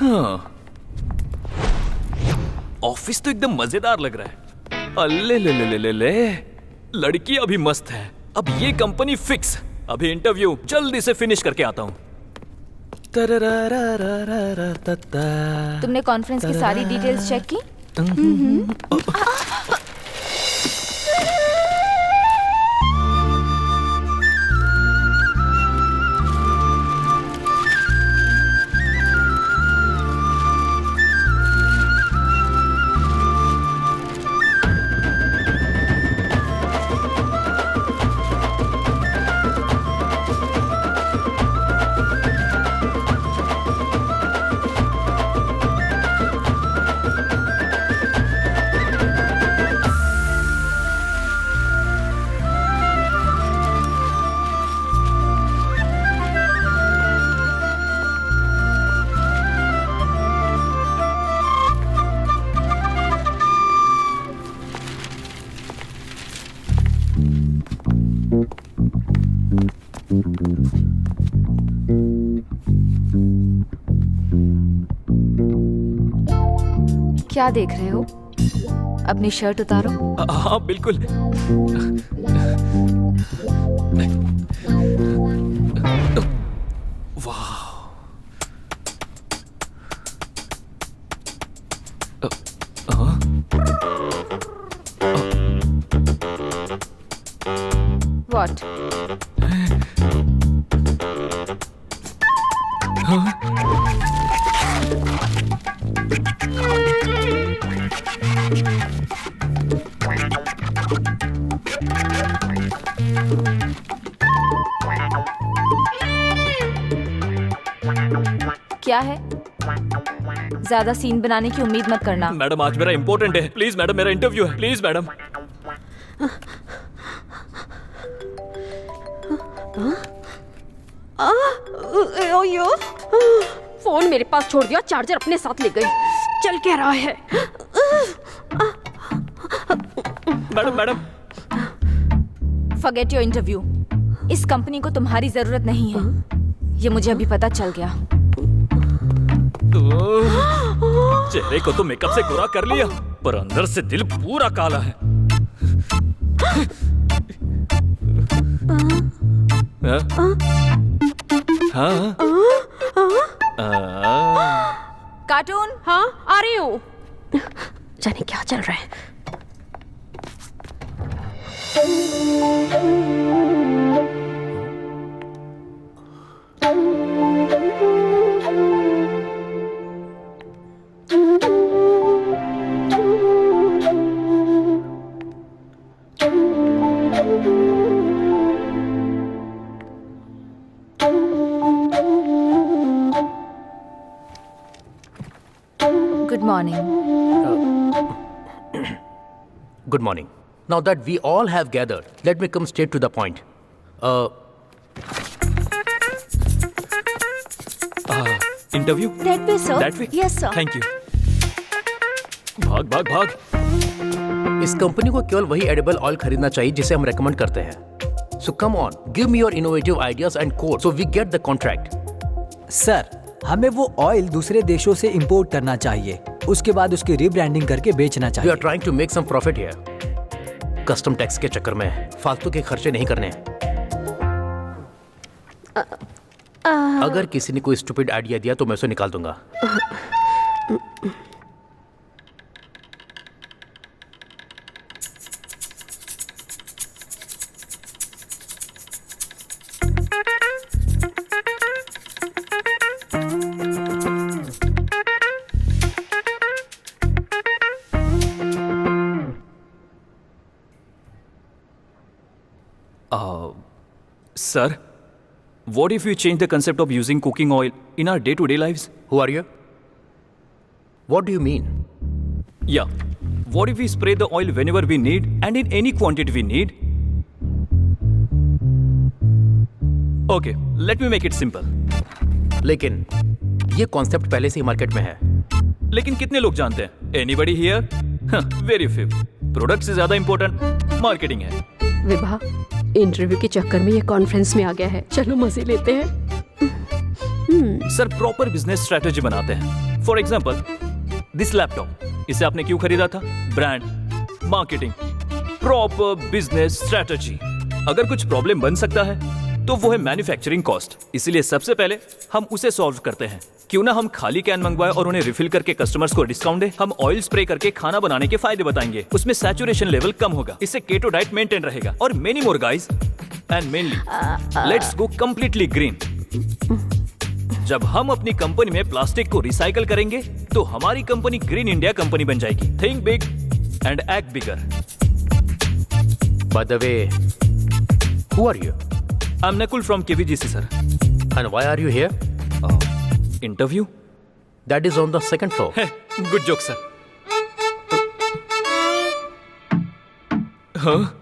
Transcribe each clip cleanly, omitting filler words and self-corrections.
हाँ, ऑफिस तो एकदम मजेदार लग रहा है। अल्ले ले ले ले ले ले, लड़की अभी मस्त है। अब ये कंपनी फिक्स। अभी इंटरव्यू जल्दी से फिनिश करके आता हूँ। तुमने कॉन्फ्रेंस की सारी डिटेल्स चेक की? क्या देख रहे हो? अपनी शर्ट उतारो। हाँ बिल्कुल। वाह, व्हाट? क्या है? ज्यादा सीन बनाने की उम्मीद मत करना। मैडम आज मेरा इंपॉर्टेंट है। प्लीज मैडम, मेरा इंटरव्यू है। Please madam. ओयो, फोन मेरे पास छोड़ दिया, चार्जर अपने साथ ले गई। चल क्या रहा है? Madam madam, forget your interview. इस कंपनी को तुम्हारी जरूरत नहीं है, ये मुझे अभी पता चल गया। चेहरे को तो मेकअप से गोरा कर लिया, पर अंदर से दिल पूरा काला है। हाँ? कार्टून। हाँ आ रही हूँ। जाने क्या चल रहा है। Good morning. Good morning. Now that we all have gathered, let me come straight to the point. Interview That way, sir. That way? Yes, sir. Thank you. भाग भाग भाग। इस कंपनी को केवल वही एडिबल ऑयल खरीदना चाहिए जिसे हम रेकमेंड करते हैं। So come on, give me your innovative ideas and code so we get the contract. Sir, हमें वो ऑयल दूसरे देशों से इंपोर्ट करना चाहिए, उसके बाद उसकी रीब्रांडिंग करके बेचना We चाहिए। are trying to make some profit here. Custom tax के चक्कर में फालतू के खर्चे नहीं करने। अगर किसी ने कोई स्टूपिड आइडिया दिया तो मैं उसे निकाल दूंगा। Sir, what if we change the concept of using cooking oil in our day-to-day lives? Who are you? What do you mean? Yeah. What if we spray the oil whenever we need and in any quantity we need? Okay, let me make it simple. लेकिन ये concept पहले से ही market में है। लेकिन कितने लोग जानते हैं? Anybody here? Very few. Product से ज्यादा इंपॉर्टेंट मार्केटिंग है। विभा, इंटरव्यू के चक्कर में ये कॉन्फ्रेंस में आ गया है, चलो मजे लेते हैं। सर प्रॉपर बिजनेस स्ट्रेटेजी बनाते हैं। फॉर एग्जाम्पल दिस लैपटॉप, इसे आपने क्यों खरीदा था? Brand, marketing, proper business strategy. अगर कुछ प्रॉब्लम बन सकता है तो वो है मैन्युफैक्चरिंग कॉस्ट। इसीलिए सबसे पहले हम उसे सॉल्व करते हैं। क्यों ना हम खाली कैन मंगवाए और उन्हें रिफिल करके कस्टमर्स को डिस्काउंट दे। हम ऑयल स्प्रे करके खाना बनाने के फायदे बताएंगे, उसमें सैचुरेशन लेवल कम होगा, इससे केटो डाइट मेंटेन रहेगा, और many more guys. And mainly let's go completely green. जब हम अपनी कंपनी में प्लास्टिक को रिसाइकल करेंगे तो हमारी कंपनी ग्रीन इंडिया कंपनी बन जाएगी। Think big and act bigger. By the way, who are you? I am Nakul from KVGC sir. And why are you here? Interview? That is on the second floor. Good joke sir. हाँ?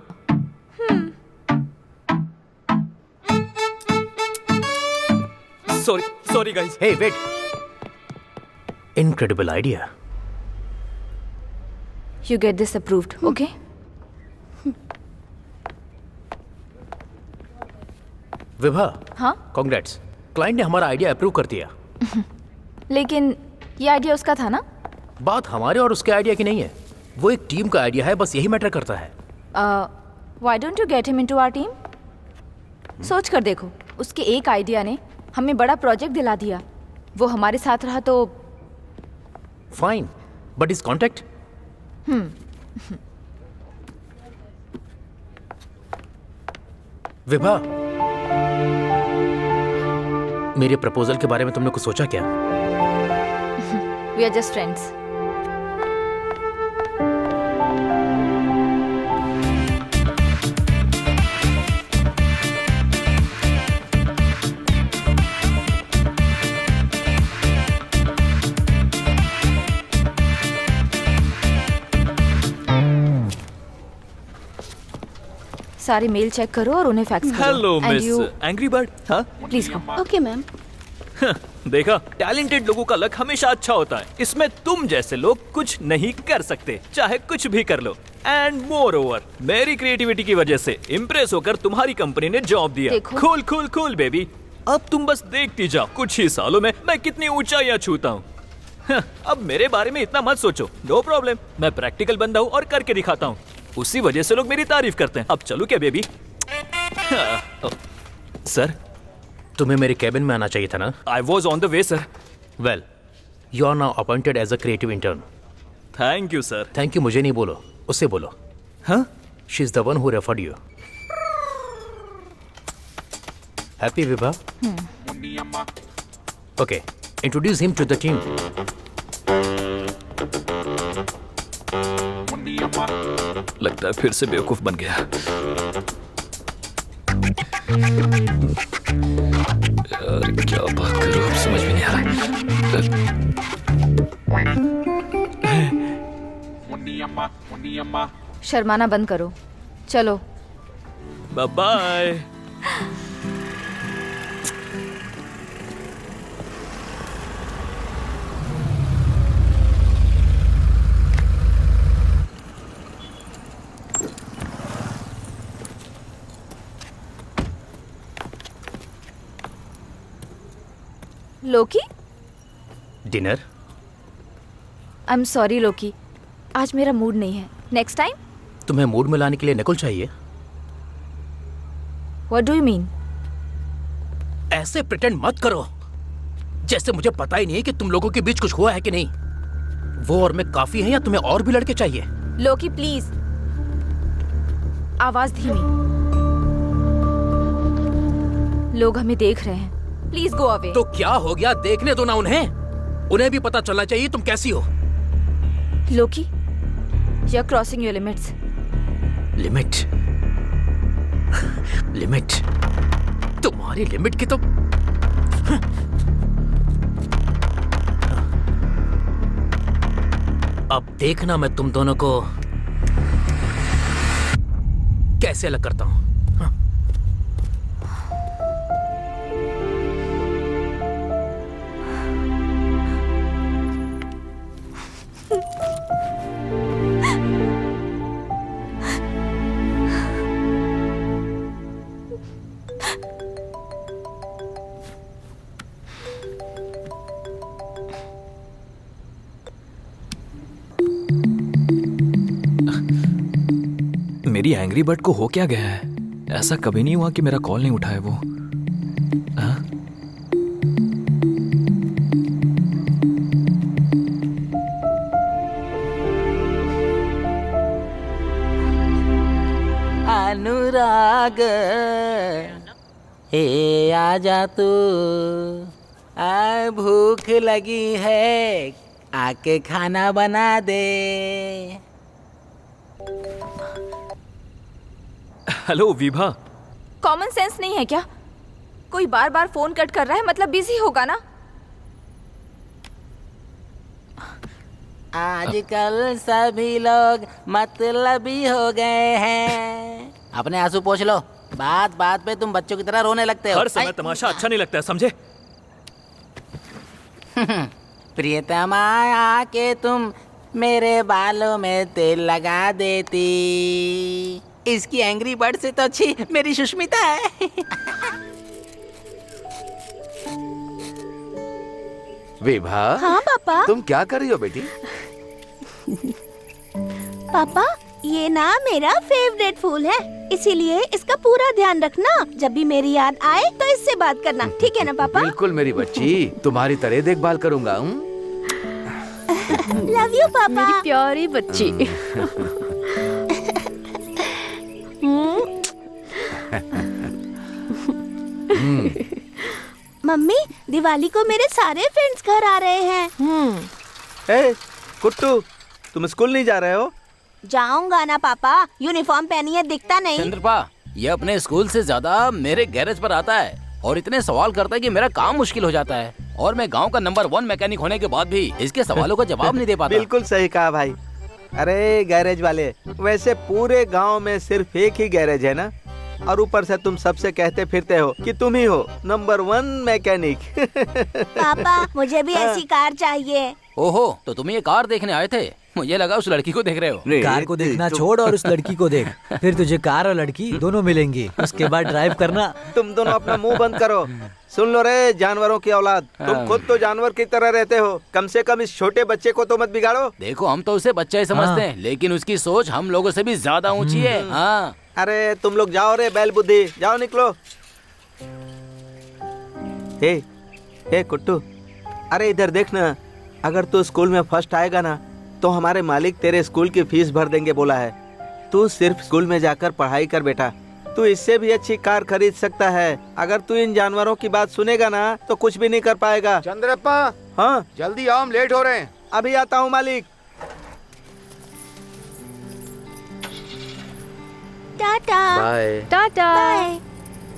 Sorry guys. Hey, wait. Incredible idea. You get this approved, okay? Vibha, हाँ? Congrats. Client ने हमारा idea approve कर दिया। लेकिन ये idea उसका था ना? बात हमारे और उसके आइडिया की नहीं है, वो एक टीम का आइडिया है, बस यही मैटर करता है। Why don't you get him into our team? सोच कर देखो, उसके एक आइडिया ने हमें बड़ा प्रोजेक्ट दिला दिया। वो हमारे साथ रहा तो fine, but is contact? Vibha, मेरे प्रपोजल के बारे में तुमने कुछ सोचा क्या? we are just friends. सारे मेल चेक करो और उन्हें फैक्स करो। Hello And miss you- angry bird. हाँ? Please go. Okay ma'am. देखा, टैलेंटेड लोगों का लक हमेशा अच्छा होता है। इसमें तुम जैसे लोग कुछ नहीं कर सकते, चाहे कुछ भी कर लो। एंड मोर ओवर, मेरी क्रिएटिविटी की वजह से इम्प्रेस होकर तुम्हारी कंपनी ने जॉब दिया। देखो। Cool cool cool baby. अब तुम बस देखती जाओ, कुछ ही सालों में मैं कितनी ऊंचाइयां छूता हूँ। अब मेरे बारे में इतना मत सोचो, नो प्रॉब्लम। मैं प्रैक्टिकल बंदा हूँ और करके दिखाता हूँ, उसी वजह से लोग मेरी तारीफ करते हैं। अब चलो क्या बेबी? सर, तुम्हें मेरे कैबिन में आना चाहिए था ना? I was on the way sir. Well, you are now appointed as a creative intern. Thank you sir. Thank you मुझे नहीं बोलो, उससे बोलो। हाँ? She is the one who referred you. Happy Vibha? Okay, introduce him to the team. लगता है फिर से बेवकूफ बन गया। यार क्या बात करूं, अब समझ में नहीं आ रहा। शर्माना बंद करो, चलो। Bye bye. Loki? Dinner? I am sorry Loki, आज मेरा मूड नहीं है। Next time? तुम्हें मूड में लाने के लिए नकुल चाहिए? What do you mean? ऐसे प्रिटेंड मत करो जैसे मुझे पता ही नहीं है कि तुम लोगों के बीच कुछ हुआ है कि नहीं। वो और मैं काफी हैं या तुम्हें और भी लड़के चाहिए? लोकी प्लीज, आवाज धीमी। लोग हमें देख रहे हैं, प्लीज गो अवे। तो क्या हो गया, देखने दो ना उन्हें भी पता चलना चाहिए तुम कैसी हो। Loki, you are crossing your limits. Limit? Limit? तुम्हारी लिमिट की तो अब देखना मैं तुम दोनों को कैसे अलग करता हूं। मेरी एंग्री बर्ड को हो क्या गया है? ऐसा कभी नहीं हुआ कि मेरा कॉल नहीं उठाया वो। हाँ? अनुराग हे आजा तू, आ भूख लगी है, आके खाना बना दे। हेलो विभा। कॉमन सेंस नहीं है क्या? कोई बार बार फोन कट कर रहा है, मतलब बिजी होगा ना। आजकल सभी लोग मतलबी हो गए हैं। अपने आंसू पोंछ लो, बात बात पे तुम बच्चों की तरह रोने लगते हो। हर समय तमाशा अच्छा नहीं लगता है, समझे? प्रियतमा आके तुम मेरे बालों में तेल लगा देती। इसकी एंग्री बर्ड से तो अच्छी मेरी सुष्मिता है। विभा। हाँ पापा। तुम क्या कर रही हो बेटी? पापा ये ना मेरा फेवरेट फूल है, इसीलिए इसका पूरा ध्यान रखना। जब भी मेरी याद आए तो इससे बात करना, ठीक है ना पापा? बिल्कुल मेरी बच्ची, तुम्हारी तरह देखभाल करूंगा। लव यू पापा। मेरी प्यारी बच्ची। मम्मी दिवाली को मेरे सारे फ्रेंड्स घर आ रहे हैं। ए, कुट्टू, तुम स्कूल नहीं जा रहे हो? जाऊंगा ना पापा, यूनिफॉर्म पहनी है, दिखता नहीं। चंद्रपा, ये अपने स्कूल से ज्यादा मेरे गैरेज पर आता है और इतने सवाल करता है कि मेरा काम मुश्किल हो जाता है। और मैं गांव का नंबर 1 मैकेनिक होने के बाद भी इसके सवालों का जवाब नहीं दे पाता। बिल्कुल सही कहा भाई। अरे गैरेज वाले, वैसे पूरे गांव में सिर्फ एक ही गैरेज है ना, और ऊपर से तुम सबसे कहते फिरते हो कि तुम ही हो नंबर 1 मैकेनिक। पापा मुझे भी ऐसी कार चाहिए। ओहो, तो तुम ये कार देखने आए थे? मुझे लगा उस लड़की को देख रहे हो। कार को देखना छोड़ और उस लड़की को देख, फिर तुझे कार और लड़की दोनों मिलेंगी। उसके बाद ड्राइव करना। तुम दोनों अपना मुंह बंद करो। सुन लो रे जानवरों की औलाद, तुम खुद तो जानवर की तरह रहते हो, कम से कम इस छोटे बच्चे को तो मत बिगाड़ो। देखो, हम तो उसे बच्चा ही समझते हैं, लेकिन उसकी सोच हम लोगों से भी ज्यादा ऊंची है। हाँ। अरे तुम लोग जाओ रे बैल बुद्धि, जाओ निकलो। हे कुट्टू, अरे इधर देखना, अगर तू स्कूल में फर्स्ट आएगा ना तो हमारे मालिक तेरे स्कूल की फीस भर देंगे बोला है। तू सिर्फ स्कूल में जाकर पढ़ाई कर बेटा, तू इससे भी अच्छी कार खरीद सकता है। अगर तू इन जानवरों की बात सुनेगा ना तो कुछ भी नहीं कर पाएगा। चंद्रप्पा, हाँ जल्दी आओ, हम लेट हो रहे हैं। अभी आता हूँ मालिक। टाटा। बाय। टाटा। बाय।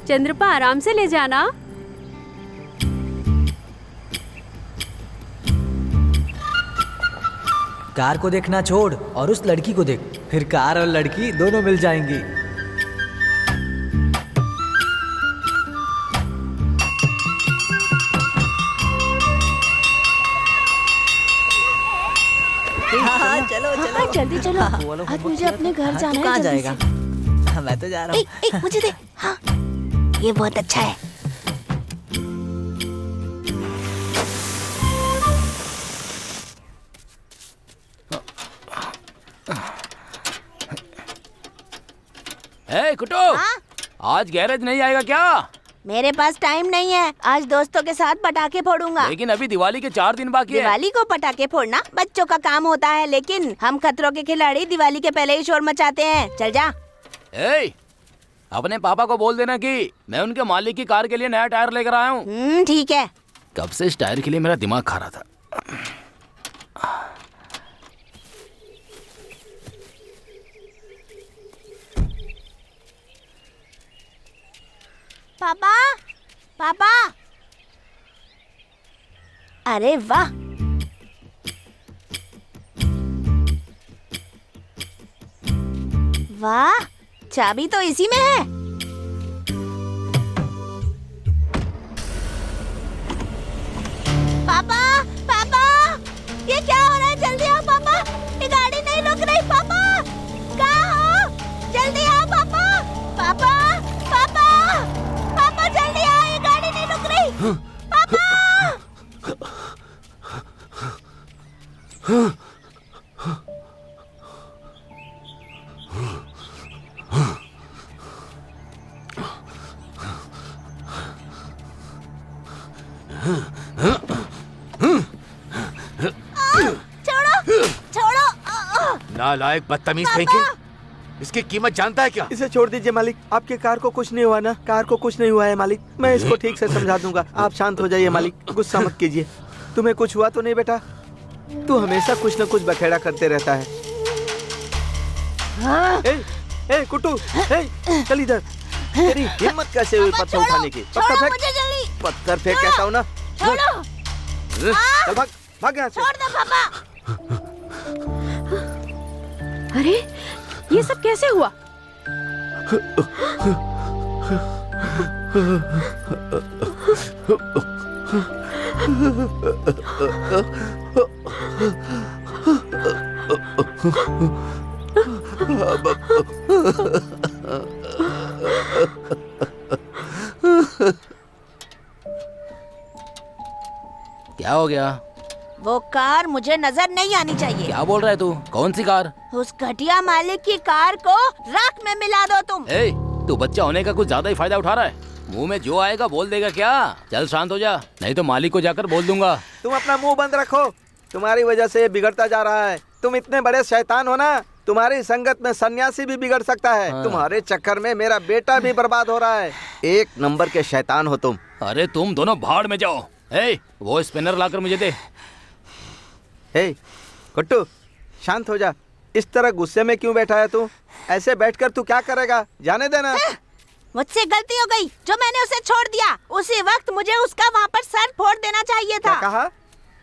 चंद्रपा आराम से ले जाना। कार को देखना छोड़ और उस लड़की को देख, फिर कार और लड़की दोनों मिल जाएंगी। हाँ, चलो चलो जल्दी चलो, आज मुझे अपने घर जाना है। कहाँ जल्दी जाएगा? से। मैं तो जा रहा हूँ। मुझे दे। हाँ, ये बहुत अच्छा है। ए कुटो, हाँ? आज गैरेज नहीं आएगा क्या? मेरे पास टाइम नहीं है, आज दोस्तों के साथ पटाखे फोड़ूंगा। लेकिन अभी दिवाली के 4 दिन बाकी है। दिवाली को पटाखे फोड़ना बच्चों का काम होता है, लेकिन हम खतरों के खिलाड़ी दिवाली के पहले ही शोर मचाते हैं। चल जा। ए, अपने पापा को बोल देना कि मैं उनके मालिक की कार के लिए नया टायर लेकर आया हूँ। ठीक है। कब से इस टायर के लिए मेरा दिमाग खा रहा था। पापा, पापा। अरे वाह, वाह, चाबी तो इसी में है। पापा, पापा, ये क्या हो रहा है? जल्दी आओ पापा, ये गाड़ी नहीं रुक रही। पापा, कहाँ हो? जल्दी आओ पापा, पापा, पापा, पापा जल्दी आओ, ये गाड़ी नहीं रुक रही। पापा। छोड़ो छोड़ो नालायक बदतमीज कहीं के। इसकी कीमत जानता है क्या? इसे छोड़ दीजिए मालिक, आपके कार को कुछ नहीं हुआ ना? कार को कुछ नहीं हुआ है मालिक, मैं इसको ठीक से समझा दूंगा। आप शांत हो जाइए मालिक, गुस्सा मत कीजिए। तुम्हें कुछ हुआ तो नहीं बेटा? तू हमेशा कुछ न कुछ बखेड़ा करते रहता है। ए कुट्टू, चल इधर। तेरी हिम्मत कैसे हुई पत्थर उठाने की? पत्थर फेंक, मुझे जल्दी पत्थर फेंक कहता हूँ ना। छोड़ो। चल भाग, भाग यहाँ से। छोड़ दो पापा। अरे ये सब कैसे हुआ? क्या हो गया? वो कार मुझे नजर नहीं आनी चाहिए। क्या बोल रहा है तू? कौन सी कार? उस घटिया मालिक की कार को राख में मिला दो तुम। ए, तू बच्चा होने का कुछ ज्यादा ही फायदा उठा रहा है। मुंह में जो आएगा बोल देगा क्या? चल शांत हो जा, नहीं तो मालिक को जाकर बोल दूंगा। तुम अपना मुंह बंद रखो, तुम्हारी वजह से ये बिगड़ता जा रहा है। तुम इतने बड़े शैतान हो ना, तुम्हारी संगत में सन्यासी भी बिगड़ सकता है। तुम्हारे चक्कर में मेरा बेटा भी बर्बाद हो रहा है। एक नंबर के शैतान हो तुम। अरे तुम दोनों भाड़ में जाओ। ए, वो स्पिनर लाकर मुझे दे। हे कुट्टू, शांत हो जा। इस तरह गुस्से में क्यों बैठा है तू? ऐसे बैठकर तू क्या करेगा? जाने देना। मुझसे गलती हो गई जो मैंने उसे छोड़ दिया। उसी वक्त मुझे उसका वहाँ पर सर फोड़ देना चाहिए था। क्या कहा?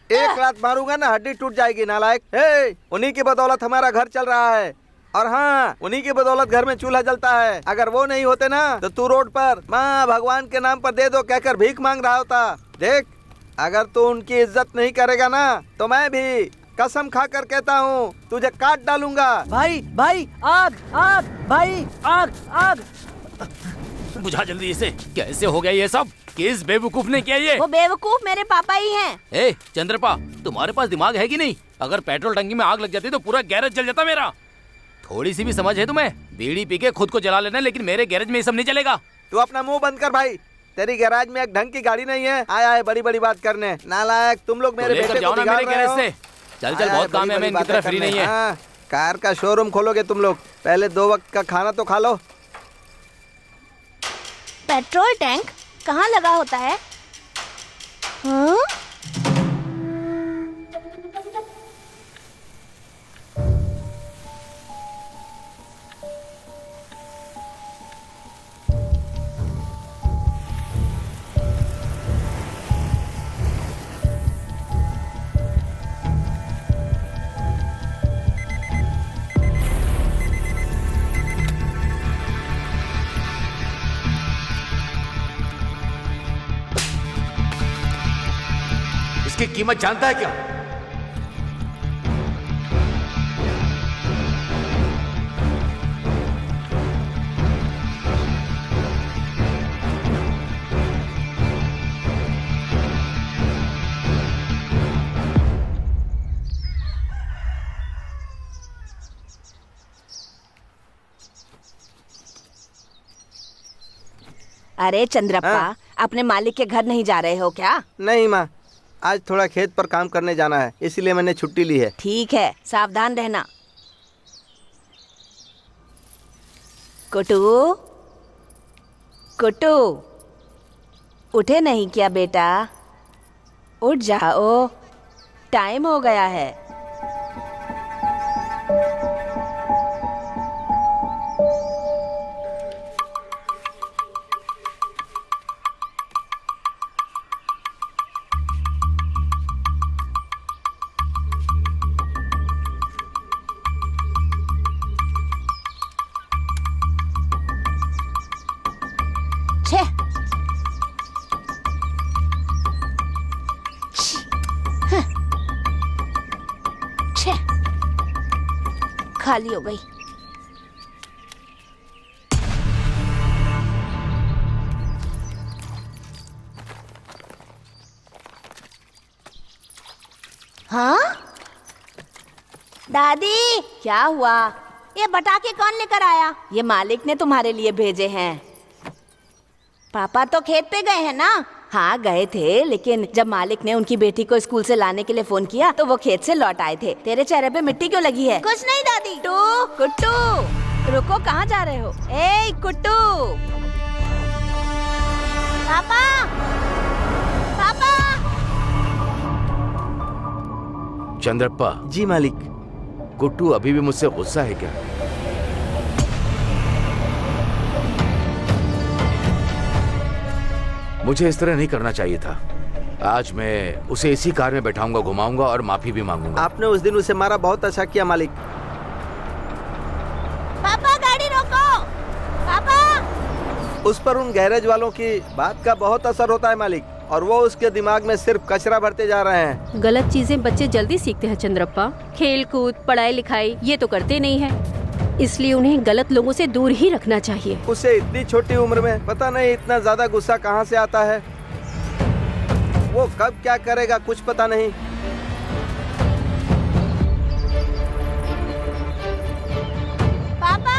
एक लात मारूंगा ना हड्डी टूट जाएगी नालायक। हे, उन्हीं की बदौलत हमारा घर चल रहा है। और हाँ, उन्हीं की बदौलत घर में चूल्हा जलता है। अगर वो नहीं होते ना तो तू रोड पर माँ भगवान के नाम पर दे दो कहकर भीख मांग रहा होता। देख, अगर तू उनकी इज्जत नहीं करेगा ना तो मैं भी कसम खाकर कहता हूँ तुझे काट डालूंगा। भाई भाई, आग आग, भाई आग आग। बुझा जल्दी इसे। कैसे हो गया ये सब? किस बेवकूफ ने किया ये? वो बेवकूफ मेरे पापा ही हैं। ए चंद्रपा, तुम्हारे पास दिमाग है कि नहीं? अगर पेट्रोल टंकी में आग लग जाती तो पूरा गैरेज जल जाता मेरा। थोड़ी सी भी समझ है तुम्हें? बीड़ी पी के खुद को जला लेना, लेकिन मेरे गैरेज में ये सब नहीं चलेगा। तू अपना मुंह बंद कर भाई। तेरी गैराज में एक ढंग की गाड़ी नहीं है, आया है बड़ी बड़ी बात करने। नालायक, तुम लोग मेरे बेटे को बिगाड़ रहे हो। चल चल, बहुत काम है, मैं इनकी तरह फ्री नहीं है। कार का शोरूम खोलोगे तुम लोग? पहले 2 वक्त का खाना तो खा लो। पेट्रोल टैंक कहाँ लगा होता है? हाँ? इसकी कीमत जानता है क्या? अरे चंद्रप्पा, अपने मालिक के घर नहीं जा रहे हो क्या? नहीं माँ, आज थोड़ा खेत पर काम करने जाना है, इसलिए मैंने छुट्टी ली है। ठीक है, सावधान रहना। कुटू, कुटू, उठे नहीं क्या बेटा? उठ जाओ, टाइम हो गया है। छे, छे, खाली हो गई। हाँ? दादी, क्या हुआ? ये पटाखे कौन लेकर आया? ये मालिक ने तुम्हारे लिए भेजे हैं। पापा तो खेत पे गए हैं ना, हाँ गए थे, लेकिन जब मालिक ने उनकी बेटी को स्कूल से लाने के लिए फोन किया तो वो खेत से लौट आए थे। तेरे चेहरे पे मिट्टी क्यों लगी है? कुछ नहीं दादी। कुट्टू रुको, कहाँ जा रहे हो? ए कुट्टू। पापा पापा। चंद्रप्पा, जी मालिक। गुड्डू अभी भी मुझसे गुस्सा है क्या? मुझे इस तरह नहीं करना चाहिए था। आज मैं उसे इसी कार में बैठाऊंगा, घुमाऊंगा और माफी भी मांगूंगा। आपने उस दिन उसे मारा, बहुत अच्छा किया मालिक। पापा गाड़ी रोको। पापा। उस पर उन गैरेज वालों की बात का बहुत असर होता है मालिक, और वो उसके दिमाग में सिर्फ कचरा भरते जा रहे हैं। गलत चीजें बच्चे जल्दी सीखते हैं चंद्रप्पा। खेल कूद, पढ़ाई लिखाई ये तो करते नहीं है, इसलिए उन्हें गलत लोगों से दूर ही रखना चाहिए। उसे इतनी छोटी उम्र में पता नहीं इतना ज्यादा गुस्सा कहाँ से आता है। वो कब क्या करेगा कुछ पता नहीं। पापा।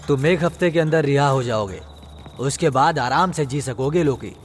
तुम एक हफ्ते के अंदर रिहा हो जाओगे, उसके बाद आराम से जी सकोगे लोकी।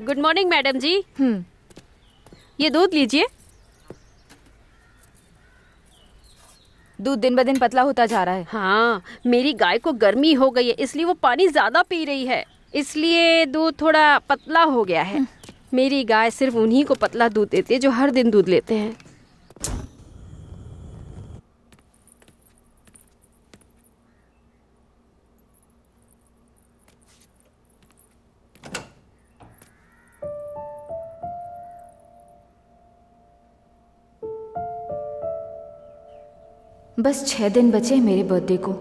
गुड मॉर्निंग मैडम जी। ये दूध लीजिए। दूध दिन ब दिन पतला होता जा रहा है। हाँ, मेरी गाय को गर्मी हो गई है, इसलिए वो पानी ज्यादा पी रही है, इसलिए दूध थोड़ा पतला हो गया है। मेरी गाय सिर्फ उन्हीं को पतला दूध देती है जो हर दिन दूध लेते हैं। बस 6 दिन बचे हैं मेरे बर्थडे को,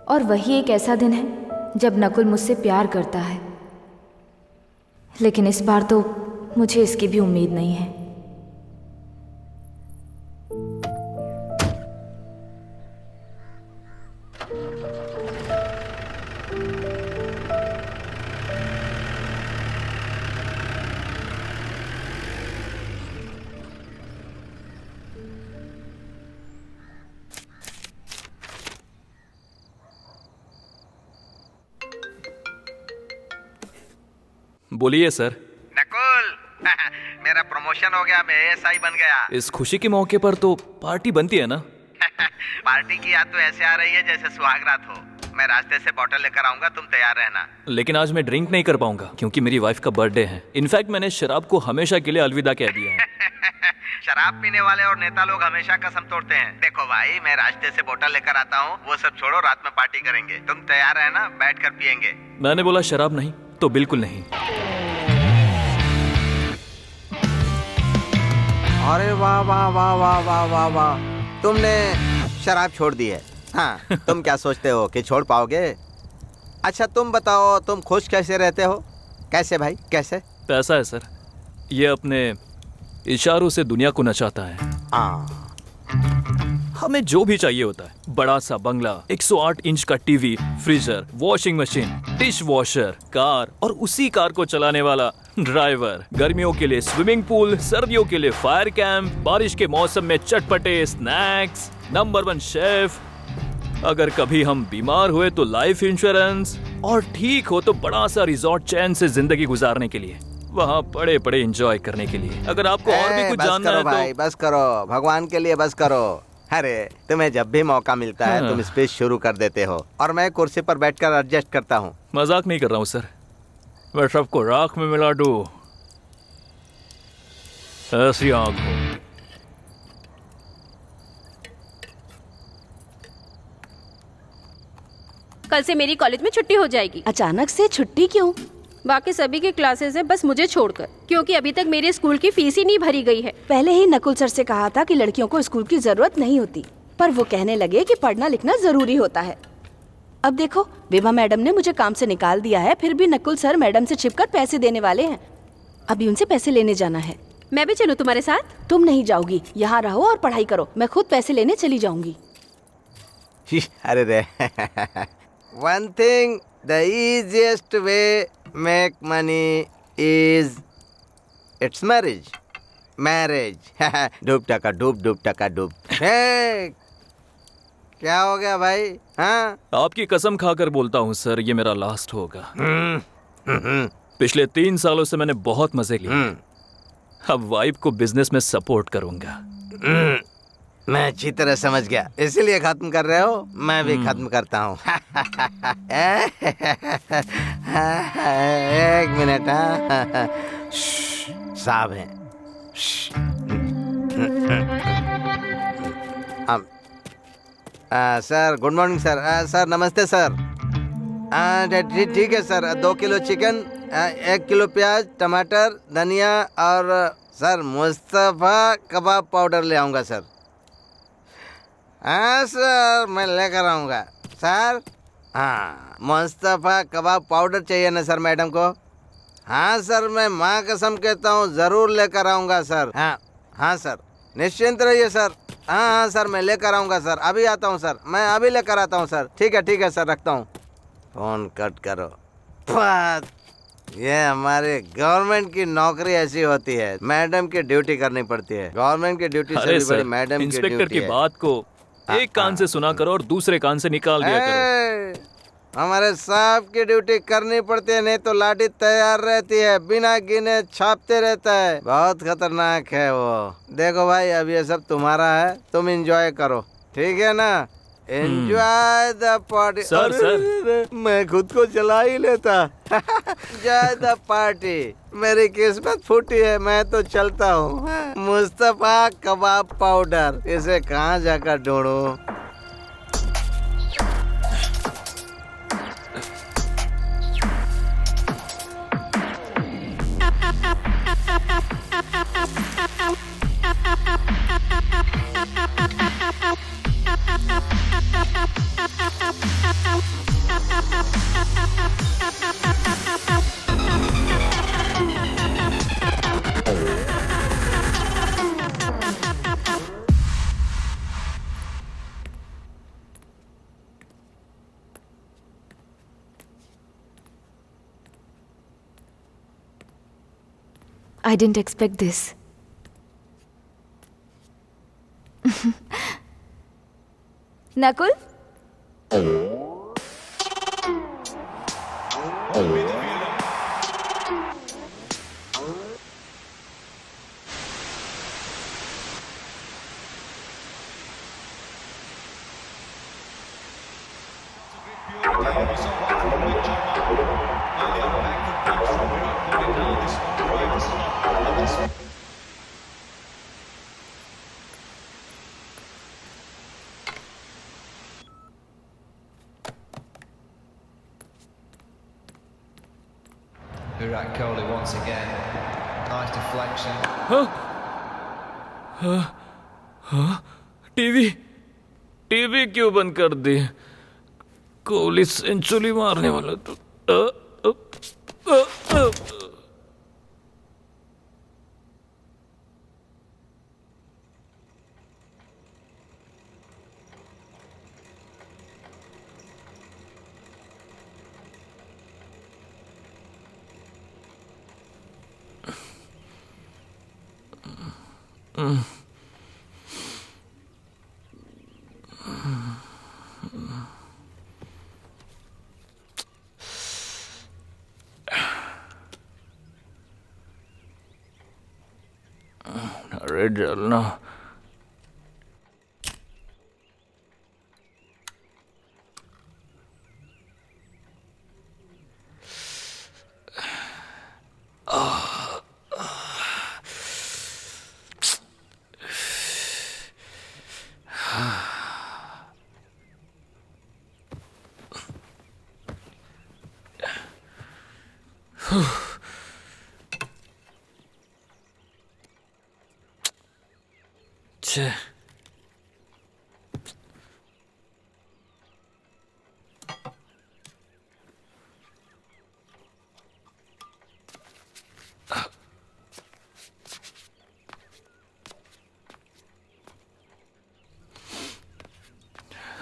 और वही एक ऐसा दिन है जब नकुल मुझसे प्यार करता है। लेकिन इस बार तो मुझे इसकी भी उम्मीद नहीं है। बोलिए सर। नकुल, मेरा प्रमोशन हो गया, मैं एएसआई बन गया। इस खुशी के मौके पर तो पार्टी बनती है ना। पार्टी की याद तो ऐसे आ रही है जैसे सुहागरात हो। मैं रास्ते से बोतल लेकर आऊंगा, तुम तैयार रहना। लेकिन आज मैं ड्रिंक नहीं कर पाऊंगा क्योंकि मेरी वाइफ का बर्थडे है। इनफैक्ट मैंने शराब को हमेशा के लिए अलविदा कह दिया है। शराब पीने वाले और नेता लोग हमेशा कसम तोड़ते हैं। देखो भाई, मैं रास्ते से बोतल लेकर आता हूँ, वो सब छोड़ो, रात में पार्टी करेंगे। तुम तैयार रहना, बैठ कर पियेंगे। मैंने बोला शराब नहीं तो बिल्कुल नहीं। अरे वाह वाह वाह वाह वाह वाह वाह, तुमने शराब छोड़ दी है। हाँ, तुम क्या सोचते हो कि छोड़ पाओगे? अच्छा तुम बताओ, तुम खुश कैसे रहते हो? कैसे भाई, कैसे? पैसा है सर, ये अपने इशारों से दुनिया को नचाता है। हमें जो भी चाहिए होता है, बड़ा सा बंगला, 108 इंच का TV, freezer, washing machine, dish washer, car और उसी कार को चलाने वाला ड्राइवर, गर्मियों के लिए स्विमिंग पूल, सर्दियों के लिए फायर कैंप, बारिश के मौसम में चटपटे स्नैक्स, नंबर 1 शेफ, अगर कभी हम बीमार हुए तो लाइफ इंश्योरेंस, और ठीक हो तो बड़ा सा रिजॉर्ट चैन से जिंदगी गुजारने के लिए, वहाँ पड़े पड़े एंजॉय करने के लिए। अगर आपको और भी कुछ बस जानना करो है भाई, तो बस करो, भगवान के लिए बस करो। अरे तुम्हें जब भी मौका मिलता है तुम स्पीच शुरू कर देते हो और मैं कुर्सी पर बैठकर एडजस्ट करता हूँ। मजाक नहीं कर रहा हूँ सर, मैं सबको राख में मिला दूं, ऐसी आंख हो। कल से मेरी कॉलेज में छुट्टी हो जाएगी। अचानक से छुट्टी क्यों? बाकी सभी की क्लासेस है, बस मुझे छोड़कर, क्योंकि अभी तक मेरे स्कूल की फीस ही नहीं भरी गई है। पहले ही नकुल सर से कहा था कि लड़कियों को स्कूल की जरूरत नहीं होती, पर वो कहने लगे कि पढ़ना लिखना जरूरी होता है। अब देखो, विभा मैडम ने मुझे काम से निकाल दिया है, फिर भी नकुल सर मैडम से छिपकर पैसे देने वाले हैं। अभी उनसे पैसे लेने जाना है। मैं भी चलूं तुम्हारे साथ? तुम नहीं जाओगी, यहाँ रहो और पढ़ाई करो, मैं खुद पैसे लेने चली जाऊंगी। अरे रे one thing, the easiest way make money is it's marriage. डूब टका डूब, डूब टका डूब। क्या हो गया भाई? हाँ, आपकी कसम खाकर बोलता हूँ सर, ये मेरा लास्ट होगा। पिछले 3 सालों से मैंने बहुत मजे लिए, अब वाइफ को बिजनेस में सपोर्ट करूंगा। मैं अच्छी तरह समझ गया, इसीलिए खत्म कर रहे हो, मैं भी खत्म करता हूँ। एक मिनट, साहब हैं। Sir good morning sir. Sir नमस्ते सर। ठीक है सर, 2 किलो चिकन, 1 किलो प्याज, टमाटर, धनिया और सर मुस्तफ़ा कबाब पाउडर ले आऊँगा सर। हाँ सर, मैं लेकर आऊँगा सर। हाँ, मुस्तफ़ा कबाब पाउडर चाहिए ना सर मैडम को? हाँ सर, मैं माँ कसम कहता हूँ ज़रूर लेकर आऊँगा सर। हाँ हाँ सर, निश्चिंत रहिए सर। हाँ हाँ सर, मैं लेकर आऊँगा सर, अभी आता हूँ सर, मैं अभी लेकर आता हूँ सर। ठीक है सर, रखता हूँ। फ़ोन कट करो। बात ये हमारे गवर्नमेंट की नौकरी ऐसी होती है, मैडम की ड्यूटी करनी पड़ती है। गवर्नमेंट की ड्यूटी से भी बड़ी मैडम की इंस्पेक्टर ड्यूटी की है। बात को एक कान से सुना करो और दूसरे कान से निकाल दिया करो। हमारे साहब की ड्यूटी करनी पड़ती है, नहीं तो लाठी तैयार रहती है, बिना गिने छापते रहता है, बहुत खतरनाक है वो। देखो भाई, अब ये सब तुम्हारा है, तुम एंजॉय करो, ठीक है ना? Enjoy the party. सर, मैं खुद को जला ही लेता। Enjoy the party. मेरी किस्मत फूटी है, मैं तो चलता हूँ। मुस्तफ़ा कबाब पाउडर, इसे कहाँ जाकर ढूंढूं? I didn't expect this. Nakul, Virat Kohli once again. Nice deflection. TV क्यों बंद कर दी? कोहली सेंचुरी मारने वाला तो। अरे जलना। छे।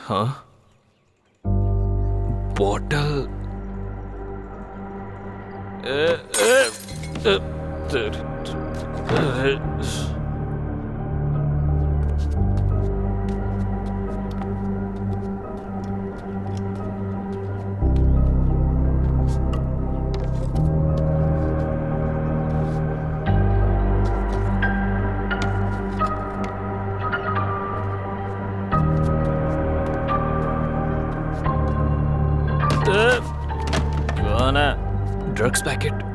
हाँ, बॉटल। कौन है? Drugs packet.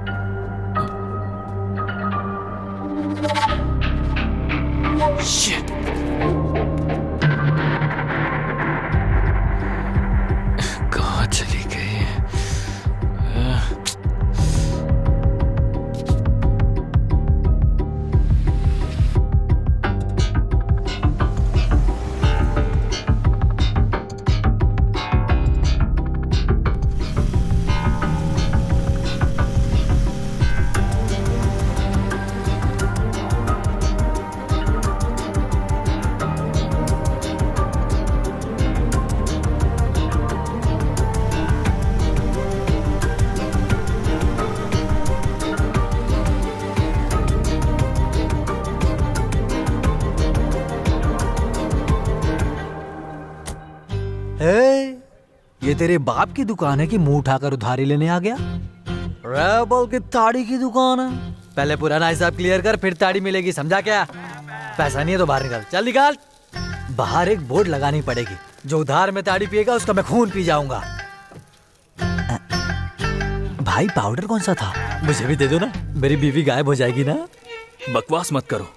Shit. कहाँ चली गई? ये तेरे बाप की दुकान है कि मुंह उठाकर उधारी लेने आ गया? रेबल की ताड़ी की दुकान है। पहले पुराना हिसाब क्लियर कर, फिर ताड़ी मिलेगी, समझा क्या? पैसा नहीं है तो बाहर निकाल, चल निकाल। बाहर एक बोर्ड लगानी पड़ेगी, जो उधार में ताड़ी पिएगा उसका मैं खून पी जाऊंगा। भाई पाउडर कौन सा था? मुझे भी दे दो ना, मेरी बीवी गायब हो जाएगी ना। बकवास मत करो,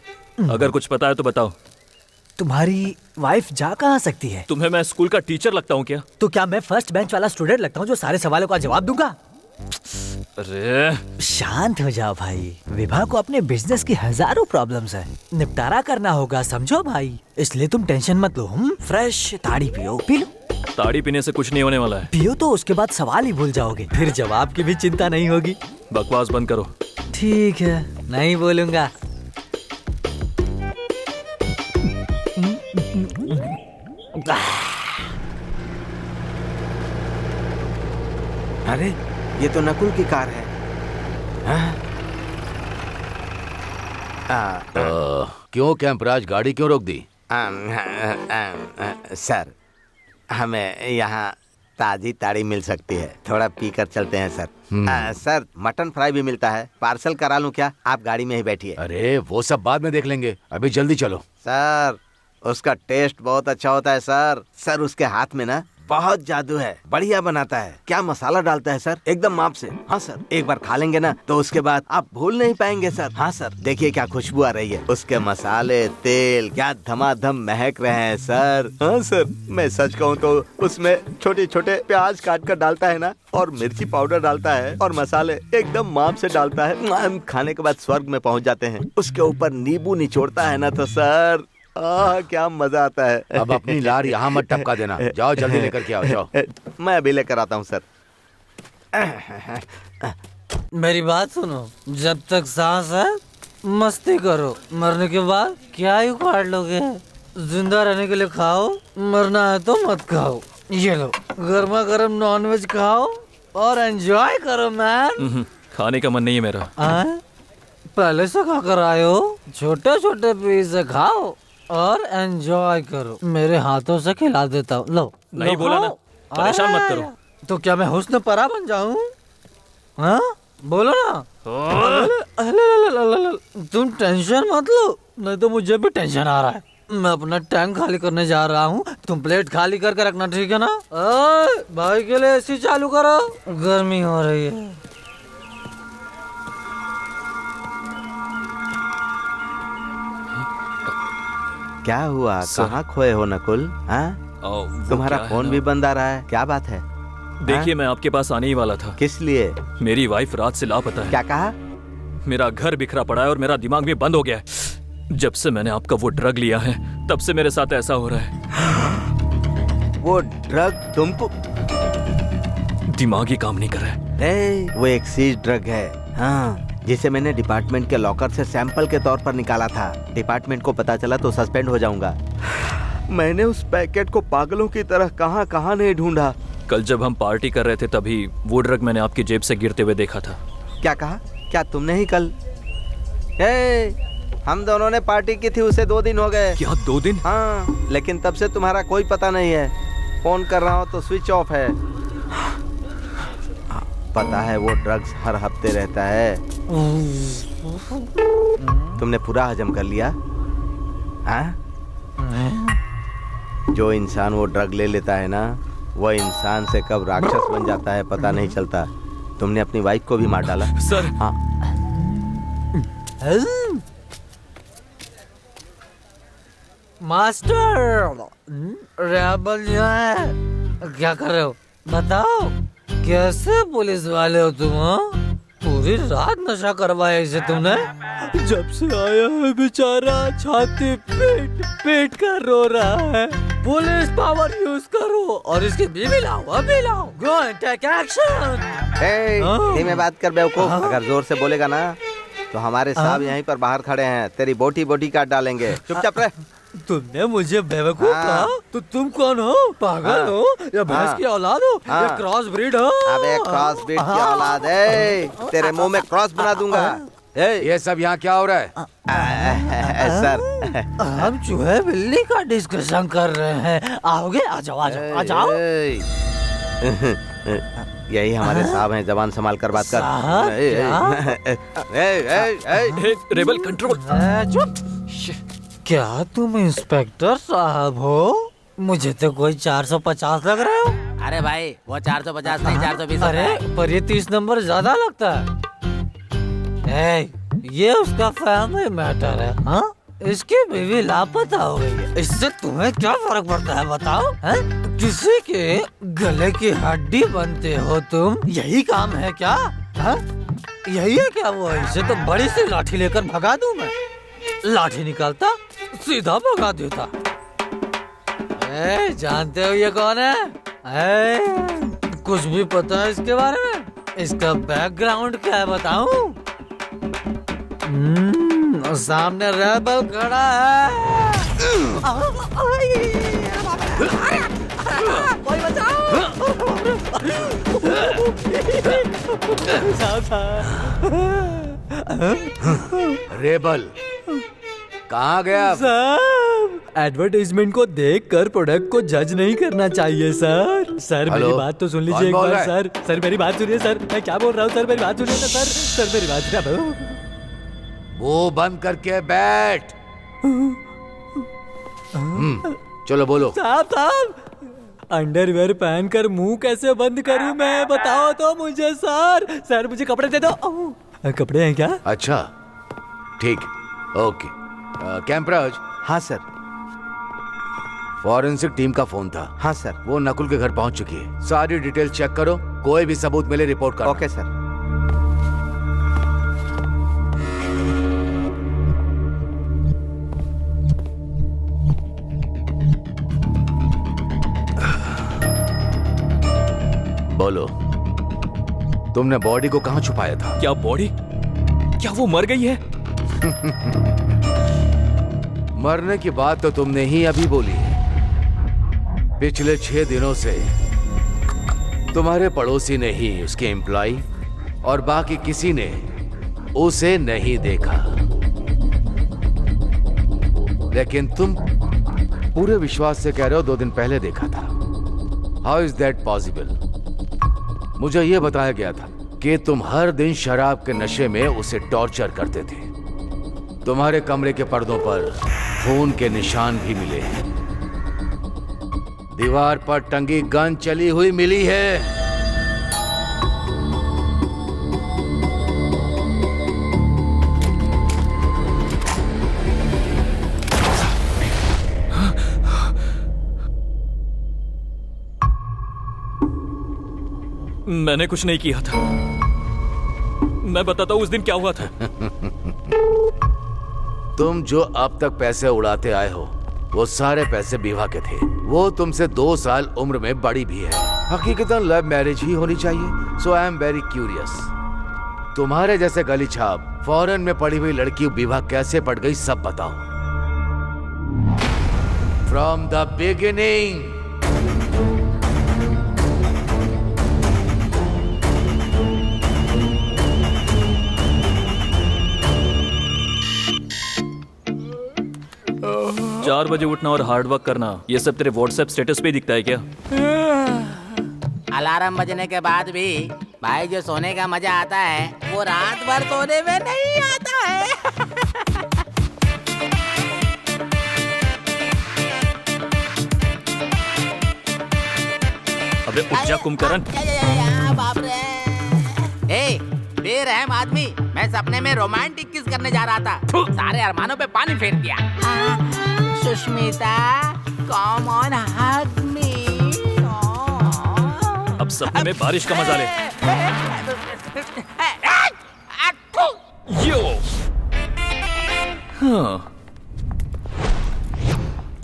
अगर कुछ पता है तो बताओ। तुम्हारी वाइफ जा कहाँ सकती है? तुम्हें मैं स्कूल का टीचर लगता हूँ क्या? तो क्या मैं फर्स्ट बेंच वाला स्टूडेंट लगता हूँ जो सारे सवालों का जवाब दूंगा? अरे शांत हो जाओ भाई, विभा को अपने बिजनेस की हजारों प्रॉब्लम्स हैं, निपटारा करना होगा, समझो भाई। इसलिए तुम टेंशन मत लो। फ्रेश ताड़ी पियो, पी लो। ताड़ी पीने से कुछ नहीं होने वाला है। पियो तो उसके बाद सवाल ही भूल जाओगे, फिर जवाब की भी चिंता नहीं होगी। बकवास बंद करो। ठीक है, नहीं बोलूंगा। अरे ये तो नकुल की कार है। क्यों कैंपराज, गाड़ी क्यों रोक दी? सर, हमें यहाँ ताजी ताड़ी मिल सकती है, थोड़ा पी कर चलते हैं सर। सर, मटन फ्राई भी मिलता है, पार्सल करा लूँ क्या? आप गाड़ी में ही बैठिए। अरे वो सब बाद में देख लेंगे, अभी जल्दी चलो। सर, उसका टेस्ट बहुत अच्छा होता है सर। सर, उसके हाथ में ना बहुत जादू है, बढ़िया बनाता है। क्या मसाला डालता है सर, एकदम माप से। हाँ सर, एक बार खा लेंगे ना तो उसके बाद आप भूल नहीं पाएंगे सर। हाँ सर, देखिए क्या खुशबू आ रही है, उसके मसाले, तेल क्या धमाधम महक रहे हैं सर। हाँ सर, मैं सच कहूँ तो उसमें छोटे छोटे प्याज काट कर डालता है ना, और मिर्ची पाउडर डालता है, और मसाले एकदम माप से डालता है। खाने के बाद स्वर्ग में पहुँच जाते हैं। उसके ऊपर नींबू निचोड़ता है ना तो सर, क्या मजा आता है। अब अपनी लार यहाँ मत टपका देना, जाओ जल्दी लेकर के आओ, जाओ। मैं अभी लेकर आता हूँ सर। मेरी बात सुनो, जब तक सांस है मस्ती करो, मरने के बाद क्या ही उखाड़ लोगे। जिंदा रहने के लिए खाओ, मरना है तो मत खाओ। ये लो, गर्मा गर्म नॉनवेज खाओ और एंजॉय करो मैन। खाने का मन नहीं है मेरा। पहले से खाकर आए हो, छोटे छोटे पीस खाओ और एंजॉय करो। मेरे हाथों से खिला देता हूँ, लो। नहीं बोला ना, परेशान मत करो। तो क्या मैं हुस्न परा बन जाऊँ? हाँ बोलो ना। तुम टेंशन मत लो, नहीं तो मुझे भी टेंशन आ रहा है। मैं अपना टैंक खाली करने जा रहा हूँ, तुम प्लेट खाली करके रखना, ठीक है ना? भाई के लिए एसी चालू करो, गर्मी हो रही है। क्या हुआ, कहाँ खोए हो नकुल? हाँ, तुम्हारा फोन भी बंद आ रहा है, क्या बात है? देखिए, मैं आपके पास आने ही वाला था। किस लिए? मेरी वाइफ रात से लापता है। क्या कहा? मेरा घर बिखरा पड़ा है और मेरा दिमाग भी बंद हो गया है। जब से मैंने आपका वो ड्रग लिया है, तब से मेरे साथ ऐसा हो रहा है। वो ड्रग तुमको? दिमाग ही काम नहीं कर रहा है। वो एक सीज ड्रग है, हाँ, जिसे मैंने डिपार्टमेंट के लॉकर से सैंपल के तौर पर निकाला था। डिपार्टमेंट को पता चला तो सस्पेंड हो जाऊंगा। मैंने उस पैकेट को पागलों की तरह कहाँ कहाँ नहीं ढूंढा। कल जब हम पार्टी कर रहे थे, तभी वो ड्रग मैंने आपकी जेब से गिरते हुए देखा था। क्या कहा? क्या तुमने ही कल? हम दोनों ने पार्टी की थी, उसे 2 दिन हो गए। क्या 2 दिन? हाँ, लेकिन तब से तुम्हारा कोई पता नहीं है। फोन कर रहा हूँ तो स्विच ऑफ है। पता है वो ड्रग्स हर हफ्ते रहता है। तुमने पूरा हजम कर लिया? हाँ? जो इंसान वो ड्रग ले लेता है ना, वह इंसान से कब राक्षस बन जाता है पता नहीं चलता। तुमने अपनी वाइफ को भी मार डाला। सर। हाँ। मास्टर, रेबल यहाँ है। क्या कर रहे हो बताओ? कैसे पुलिस वाले हो तुम? पूरी रात नशा करवाया इसे तुमने? जब से आया है बेचारा छाती पीट पीट कर रो रहा है। पुलिस पावर यूज करो और इसकी बीवी लाओ, अभी लाओ। Go and take action. धीमे बात कर बेवकूफ। अगर जोर से बोलेगा ना तो हमारे साहब यहीं पर बाहर खड़े हैं, तेरी बोटी बोटी काट डालेंगे। चुपचाप रह। तुमने मुझे बेवकूफ कहा? तो तुम कौन हो? पागल हो या भैंस की औलाद हो या क्रॉस ब्रीड हो? अबे क्रॉस ब्रीड की औलाद है, तेरे मुंह में क्रॉस बना दूंगा। ये सब यहाँ क्या हो रहा है? सर, हम चूहे बिल्ली का डिस्कशन कर रहे हैं। आओगे? आ जाओ आ जाओ आ जाओ। यही हमारे साहब हैं, जबान संभाल कर बात कर। Rebel control. चुप। क्या तुम इंस्पेक्टर साहब हो? मुझे तो कोई 450 लग रहे हो। अरे भाई, वो 450 नहीं 420। अरे पर ये 30 नंबर ज्यादा लगता है। ये उसका फैमिली मैटर है। हाँ, इसकी बीवी लापता हो गई है, इससे तुम्हें क्या फर्क पड़ता है बताओ? है? किसी के गले की हड्डी बनते हो तुम, यही काम है क्या? है? यही है क्या वो? इसे तो बड़ी सी लाठी लेकर भगा दूं मैं। लाठी निकालता, सीधा भगा देता। जानते हो ये कौन है? कुछ भी पता है इसके बारे में? इसका बैकग्राउंड क्या है बताऊं? सामने रेबल खड़ा है। कोई बचाओ। रेबल कहाँ गया? साहब, एडवर्टाइजमेंट को देखकर प्रोडक्ट को जज नहीं करना चाहिए सर। सर मेरी बात तो सुन लीजिए एक बार सर। सर मेरी बात सुनिए सर, मैं क्या बोल रहा हूँ सर, मेरी बात सुनिए ना सर। सर मेरी बात सुनिए। वो बंद करके बैठ। चलो बोलो। साहब, अंडरवेयर पहनकर मुंह कैसे बंद करूं मैं, बताओ तो मुझे सर। सर मुझे कपड़े दे दो। कपड़े हैं क्या? अच्छा ठीक, ओके। कैंपराज। हाँ सर। फॉरेंसिक टीम का फोन था। हाँ सर। वो नकुल के घर पहुंच चुकी है। सारी डिटेल चेक करो, कोई भी सबूत मिले रिपोर्ट करो। Okay sir. बोलो, तुमने बॉडी को कहाँ छुपाया था? क्या बॉडी? क्या वो मर गई है? मरने की बात तो तुमने ही अभी बोली है। पिछले 6 दिनों से तुम्हारे पड़ोसी ने ही उसके एम्प्लॉय और बाकी किसी ने उसे नहीं देखा, लेकिन तुम पूरे विश्वास से कह रहे हो 2 दिन पहले देखा था। How is that possible? मुझे यह बताया गया था कि तुम हर दिन शराब के नशे में उसे टॉर्चर करते थे। तुम्हारे कमरे के पर्दों पर खून के निशान भी मिले हैं। दीवार पर टंगी गन चली हुई मिली है। मैंने कुछ नहीं किया था। मैं बताता हूं उस दिन क्या हुआ था। तुम जो अब तक पैसे उड़ाते आए हो वो सारे पैसे विवाह के थे। वो तुमसे 2 साल उम्र में बड़ी भी है। हकीकतन लव मैरिज ही होनी चाहिए। सो आई एम वेरी क्यूरियस, तुम्हारे जैसे गली छाप फॉरेन में पड़ी हुई लड़की विवाह कैसे पड़ गई, सब बताओ। From the beginning. चार बजे उठना और हार्ड वर्क करना, ये सब तेरे व्हाट्सएप स्टेटस पे दिखता है क्या? अलार्म बजने के बाद भी भाई जो सोने का मजा आता है वो रात भर सोने में नहीं आता है। अबे उठ जा कुंभकर्ण। बाप रे। ए, बेरहम आदमी, मैं सपने में रोमांटिक किस करने जा रहा था, सारे अरमानों पे पानी फेर दिया। सुष्मिता, कम ऑन हग मी। अब सपने में बारिश का मजा ले। यो। हाँ।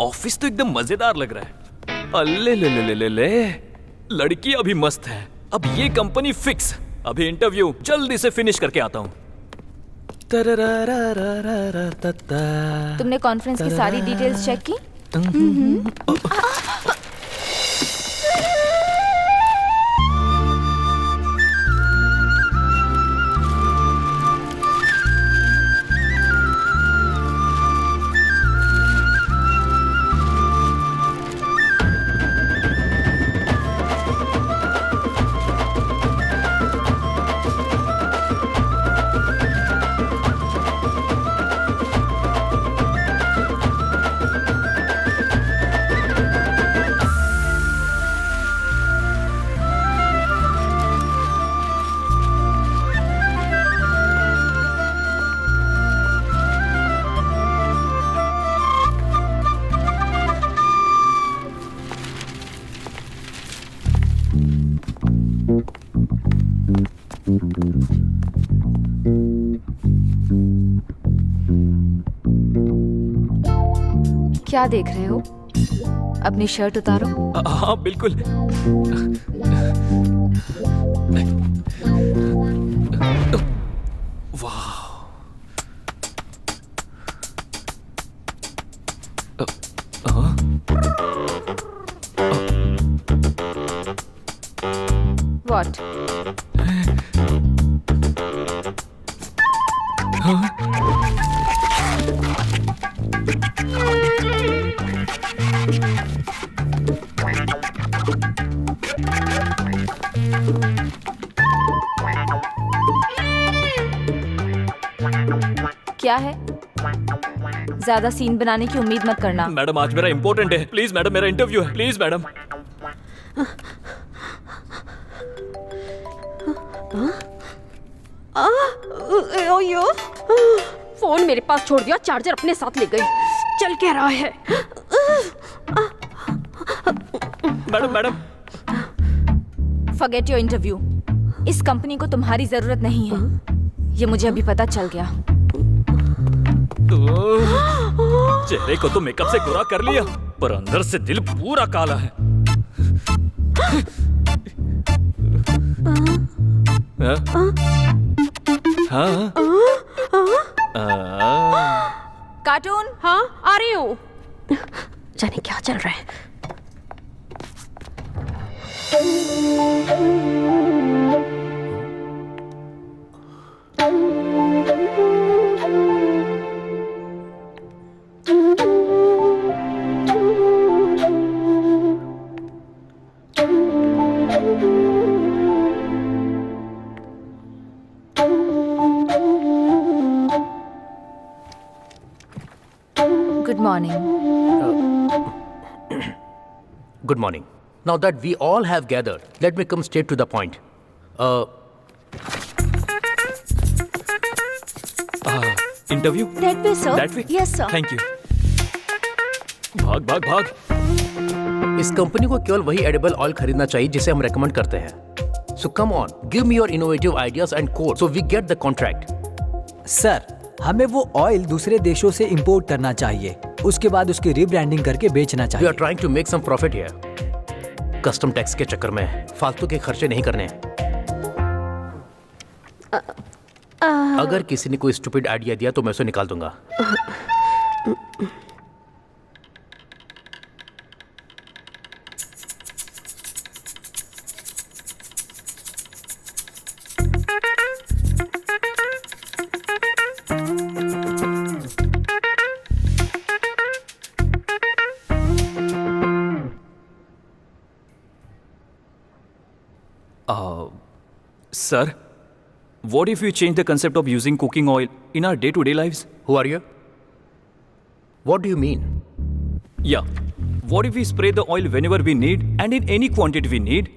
ऑफिस तो एकदम मजेदार लग रहा है। अल्ले ले ले ले ले ले। लड़की अभी मस्त है। अब ये कंपनी फिक्स। अभी इंटरव्यू जल्दी से फिनिश करके आता हूँ। तुमने कॉन्फ्रेंस की सारी डिटेल्स चेक की? क्या देख रहे हो? अपनी शर्ट उतारो। हाँ बिल्कुल। वाह। What? क्या है? ज्यादा सीन बनाने की उम्मीद मत करना। मैडम आज मेरा इंपॉर्टेंट है, प्लीज मैडम, मेरा इंटरव्यू है, प्लीज मैडम। फोन मेरे पास छोड़ दिया, चार्जर अपने साथ ले गई। चल क्या रहा है? Madam madam. Forget your interview. इस कंपनी को तुम्हारी जरूरत नहीं है, ये मुझे अभी पता चल गया। चेहरे को तो मेकअप से गोरा कर लिया, पर अंदर से दिल पूरा काला है। हाँ? कार्टून। हाँ आ रही हूँ। जाने क्या चल रहा है। Good morning. Good morning. Now that we all have gathered, let me come straight to the point. Interview That way, sir. That way Yes, sir. Thank you. भाग भाग भाग। इस कंपनी को केवल वही एडिबल ऑयल खरीदना चाहिए जिसे हम रेकमेंड करते हैं। So come on, give me your innovative ideas and code so we get the contract. Sir, हमें वो ऑयल दूसरे देशों से इंपोर्ट करना चाहिए, उसके बाद उसकी रीब्रांडिंग करके बेचना We चाहिए। are trying to make some profit here. Custom tax के चक्कर में फालतू के खर्चे नहीं करने हैं। अगर किसी ने कोई स्टूपिड आइडिया दिया तो मैं उसे निकाल दूंगा। Sir, what if we change the concept of using cooking oil in our day-to-day lives? Who are you? What do you mean? Yeah. What if we spray the oil whenever we need and in any quantity we need?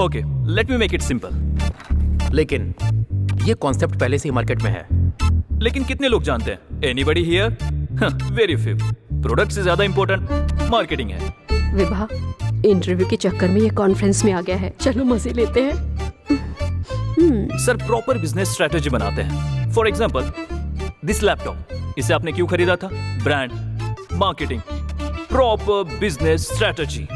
Okay, let me make it simple. लेकिन ये concept पहले से ही market में है। लेकिन कितने लोग जानते हैं? Anybody here? Very few. Product से ज्यादा इंपॉर्टेंट मार्केटिंग है। विभा, इंटरव्यू के चक्कर में ये कॉन्फ्रेंस में आ गया है। चलो मजे लेते हैं। सर, प्रॉपर बिजनेस स्ट्रेटेजी बनाते हैं। फॉर एग्जाम्पल, दिस लैपटॉप, इसे आपने क्यों खरीदा था? Brand, marketing, proper business strategy.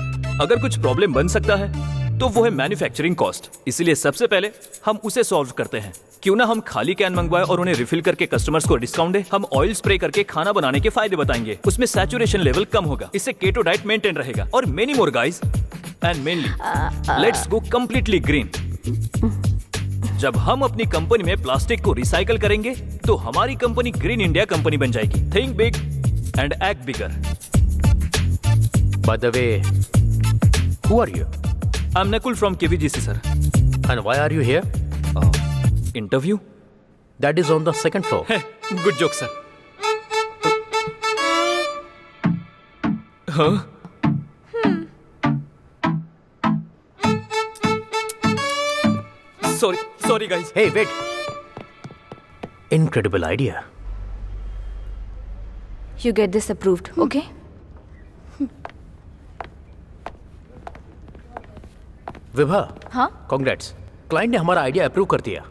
अगर कुछ प्रॉब्लम बन सकता है तो वो है मैन्युफैक्चरिंग कॉस्ट। इसीलिए सबसे पहले हम उसे सॉल्व करते हैं। क्यों ना हम खाली कैन मंगवाए और उन्हें रिफिल करके कस्टमर्स को डिस्काउंट दे। हम ऑयल स्प्रे करके खाना बनाने के फायदे बताएंगे, उसमें सैचुरेशन लेवल कम होगा, इससे केटो डाइट मेंटेन रहेगा और many more guys. And mainly let's go completely green. जब हम अपनी कंपनी में प्लास्टिक को रिसाइकल करेंगे तो हमारी कंपनी ग्रीन इंडिया कंपनी बन जाएगी। Think big and act bigger. By the way, who are you? I am Nakul from KVGC sir. And why are you here? Interview? That is on the second floor. Good joke sir. हाँ? Sorry guys. Hey, wait. Incredible idea. You get this approved, okay? Vibha, हाँ? Congrats. Client ने हमारा idea approve कर दिया।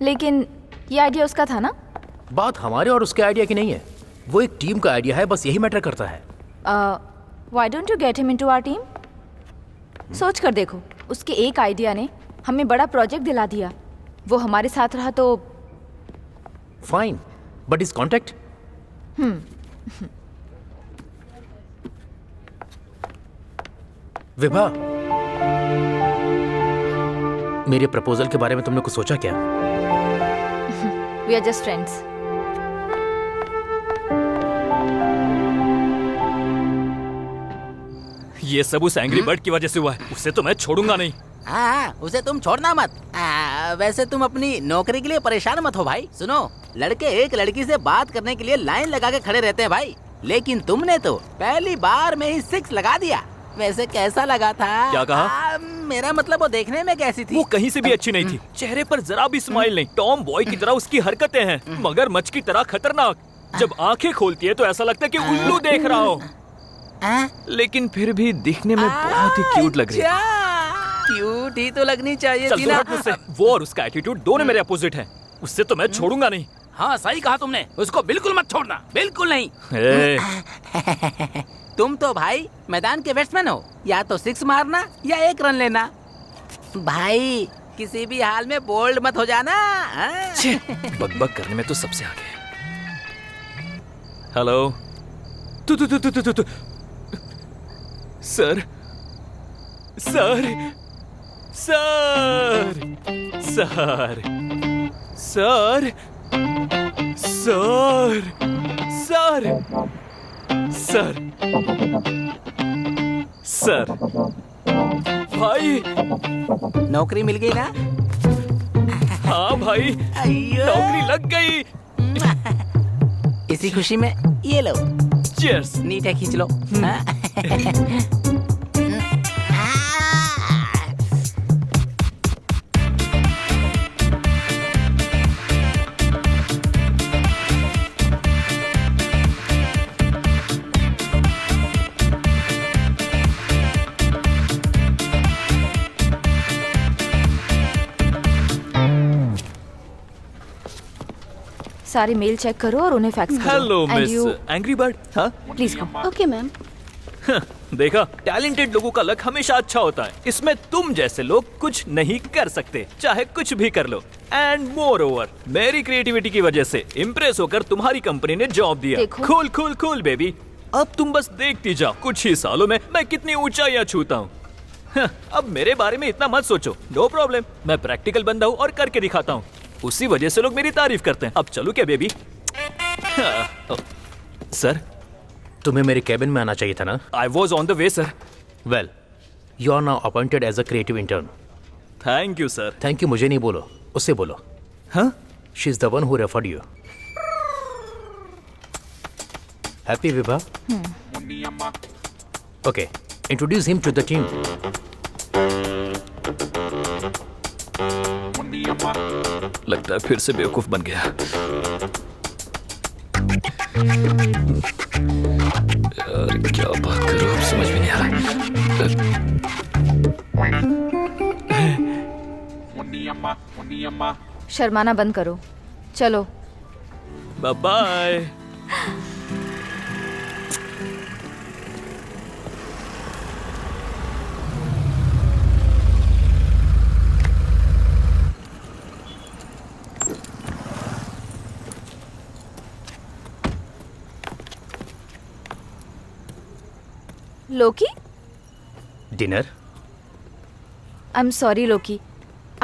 लेकिन ये idea उसका था ना? बात हमारे और उसके आइडिया की नहीं है, वो एक टीम का आइडिया है, बस यही मैटर करता है। Why don't you get him into our team? सोच कर देखो, उसके एक आइडिया ने हमें बड़ा प्रोजेक्ट दिला दिया। वो हमारे साथ रहा तो fine, but is contact? Vibha, मेरे प्रपोजल के बारे में तुमने कुछ सोचा क्या? we are just friends. ये सब उस एंग्री बर्ड की वजह से हुआ है। उसे तो मैं छोड़ूंगा नहीं। हाँ, उसे तुम छोड़ना मत। वैसे तुम अपनी नौकरी के लिए परेशान मत हो भाई। सुनो, लड़के एक लड़की से बात करने के लिए लाइन लगा के खड़े रहते हैं भाई, लेकिन तुमने तो पहली बार में ही 6 लगा दिया। वैसे कैसा लगा था? क्या कहा? मेरा मतलब वो देखने में कैसी थी? वो कहीं से भी अच्छी नहीं थी। चेहरे पर जरा भी स्माइल नहीं। टॉम बॉय की तरह उसकी हरकतें हैं, मगरमच्छ की तरह खतरनाक। जब आंखें खोलती है तो ऐसा लगता है कि उल्लू देख रहा हो। लेकिन फिर भी दिखने में बहुत ही क्यूट लग रही है। क्यूट ही तो लगनी चाहिए थी ना। वो और उसका एटीट्यूड दोनों मेरे अपोजिट हैं। उससे तो मैं छोड़ूंगा नहीं। हाँ, सही कहा तुमने। उसको बिल्कुल मत छोड़ना, बिल्कुल नहीं। तुम तो भाई मैदान के बैट्समैन हो, या तो 6 मारना या 1 रन लेना। भाई किसी भी हाल में बोल्ड मत हो जाना। बकबक करने में तो सबसे आगे है। हेलो, तू sir sir sir sir sir sir sir sir sir भाई, नौकरी मिल गई ना? हाँ भाई, नौकरी लग गई। इसी खुशी में ये लो, Cheers. नीचे खींच लो। हाँ? सारे मेल चेक करो और उन्हें फैक्स करो। Hello And miss you- angry bird. हाँ प्लीज कम। Okay ma'am. देखा, टैलेंटेड लोगों का लक हमेशा अच्छा होता है। इसमें तुम जैसे लोग कुछ नहीं कर सकते, चाहे कुछ भी कर लो। एंड मोर ओवर, मेरी क्रिएटिविटी की वजह से इम्प्रेस होकर तुम्हारी कंपनी ने जॉब दिया। देखो। Cool cool cool baby. अब तुम बस देखती जाओ, कुछ ही सालों में मैं कितनी ऊंचाइयां छूता हूँ। अब मेरे बारे में इतना मत सोचो, नो प्रॉब्लम। मैं प्रैक्टिकल बंदा हूँ और करके दिखाता हूँ। उसी वजह से लोग मेरी तारीफ करते हैं। अब चलो क्या बेबी? सर, तुम्हें मेरे कैबिन में आना चाहिए था ना। I was on the way sir. Well, you are now appointed as a creative intern. Thank you sir. Thank you मुझे नहीं बोलो, उससे बोलो। हाँ, she is the one who referred you. Happy Vibha? Okay, introduce him to the team. लगता है फिर से बेवकूफ बन गया। यार क्या बात करूं, अब समझ में नहीं आ रहा। शर्माना बंद करो, चलो। Bye bye. Loki, dinner? I am sorry Loki,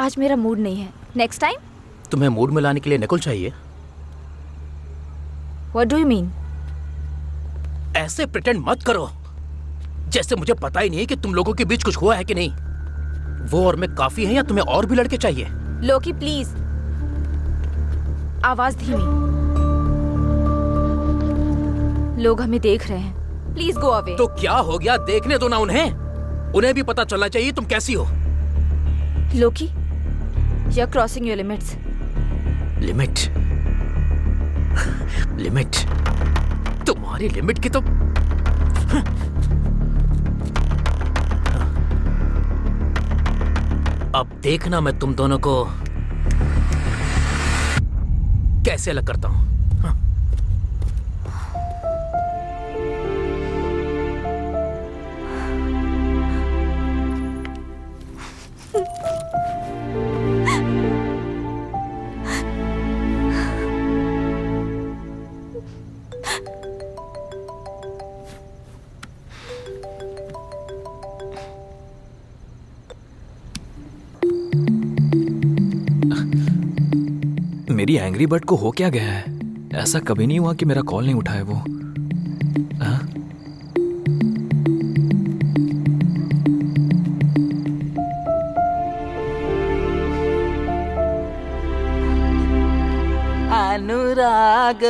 आज मेरा मूड नहीं है। Next time. तुम्हें मूड में लाने के लिए नकुल चाहिए? What do you mean? ऐसे प्रिटेंड मत करो जैसे मुझे पता ही नहीं है कि तुम लोगों के बीच कुछ हुआ है कि नहीं। वो और मैं काफी है या तुम्हें और भी लड़के चाहिए? लोकी प्लीज, आवाज धीमी। लोग हमें देख रहे हैं, प्लीज गो अवे। तो क्या हो गया, देखने दो ना उन्हें। उन्हें भी पता चलना चाहिए तुम कैसी हो। Loki, you are crossing your limits. Limit? Limit? तुम्हारी लिमिट की तो अब देखना मैं तुम दोनों को कैसे अलग करता हूं। मेरी एंग्री बर्ड को हो क्या गया है? ऐसा कभी नहीं हुआ कि मेरा कॉल नहीं उठाया वो। हाँ? अनुराग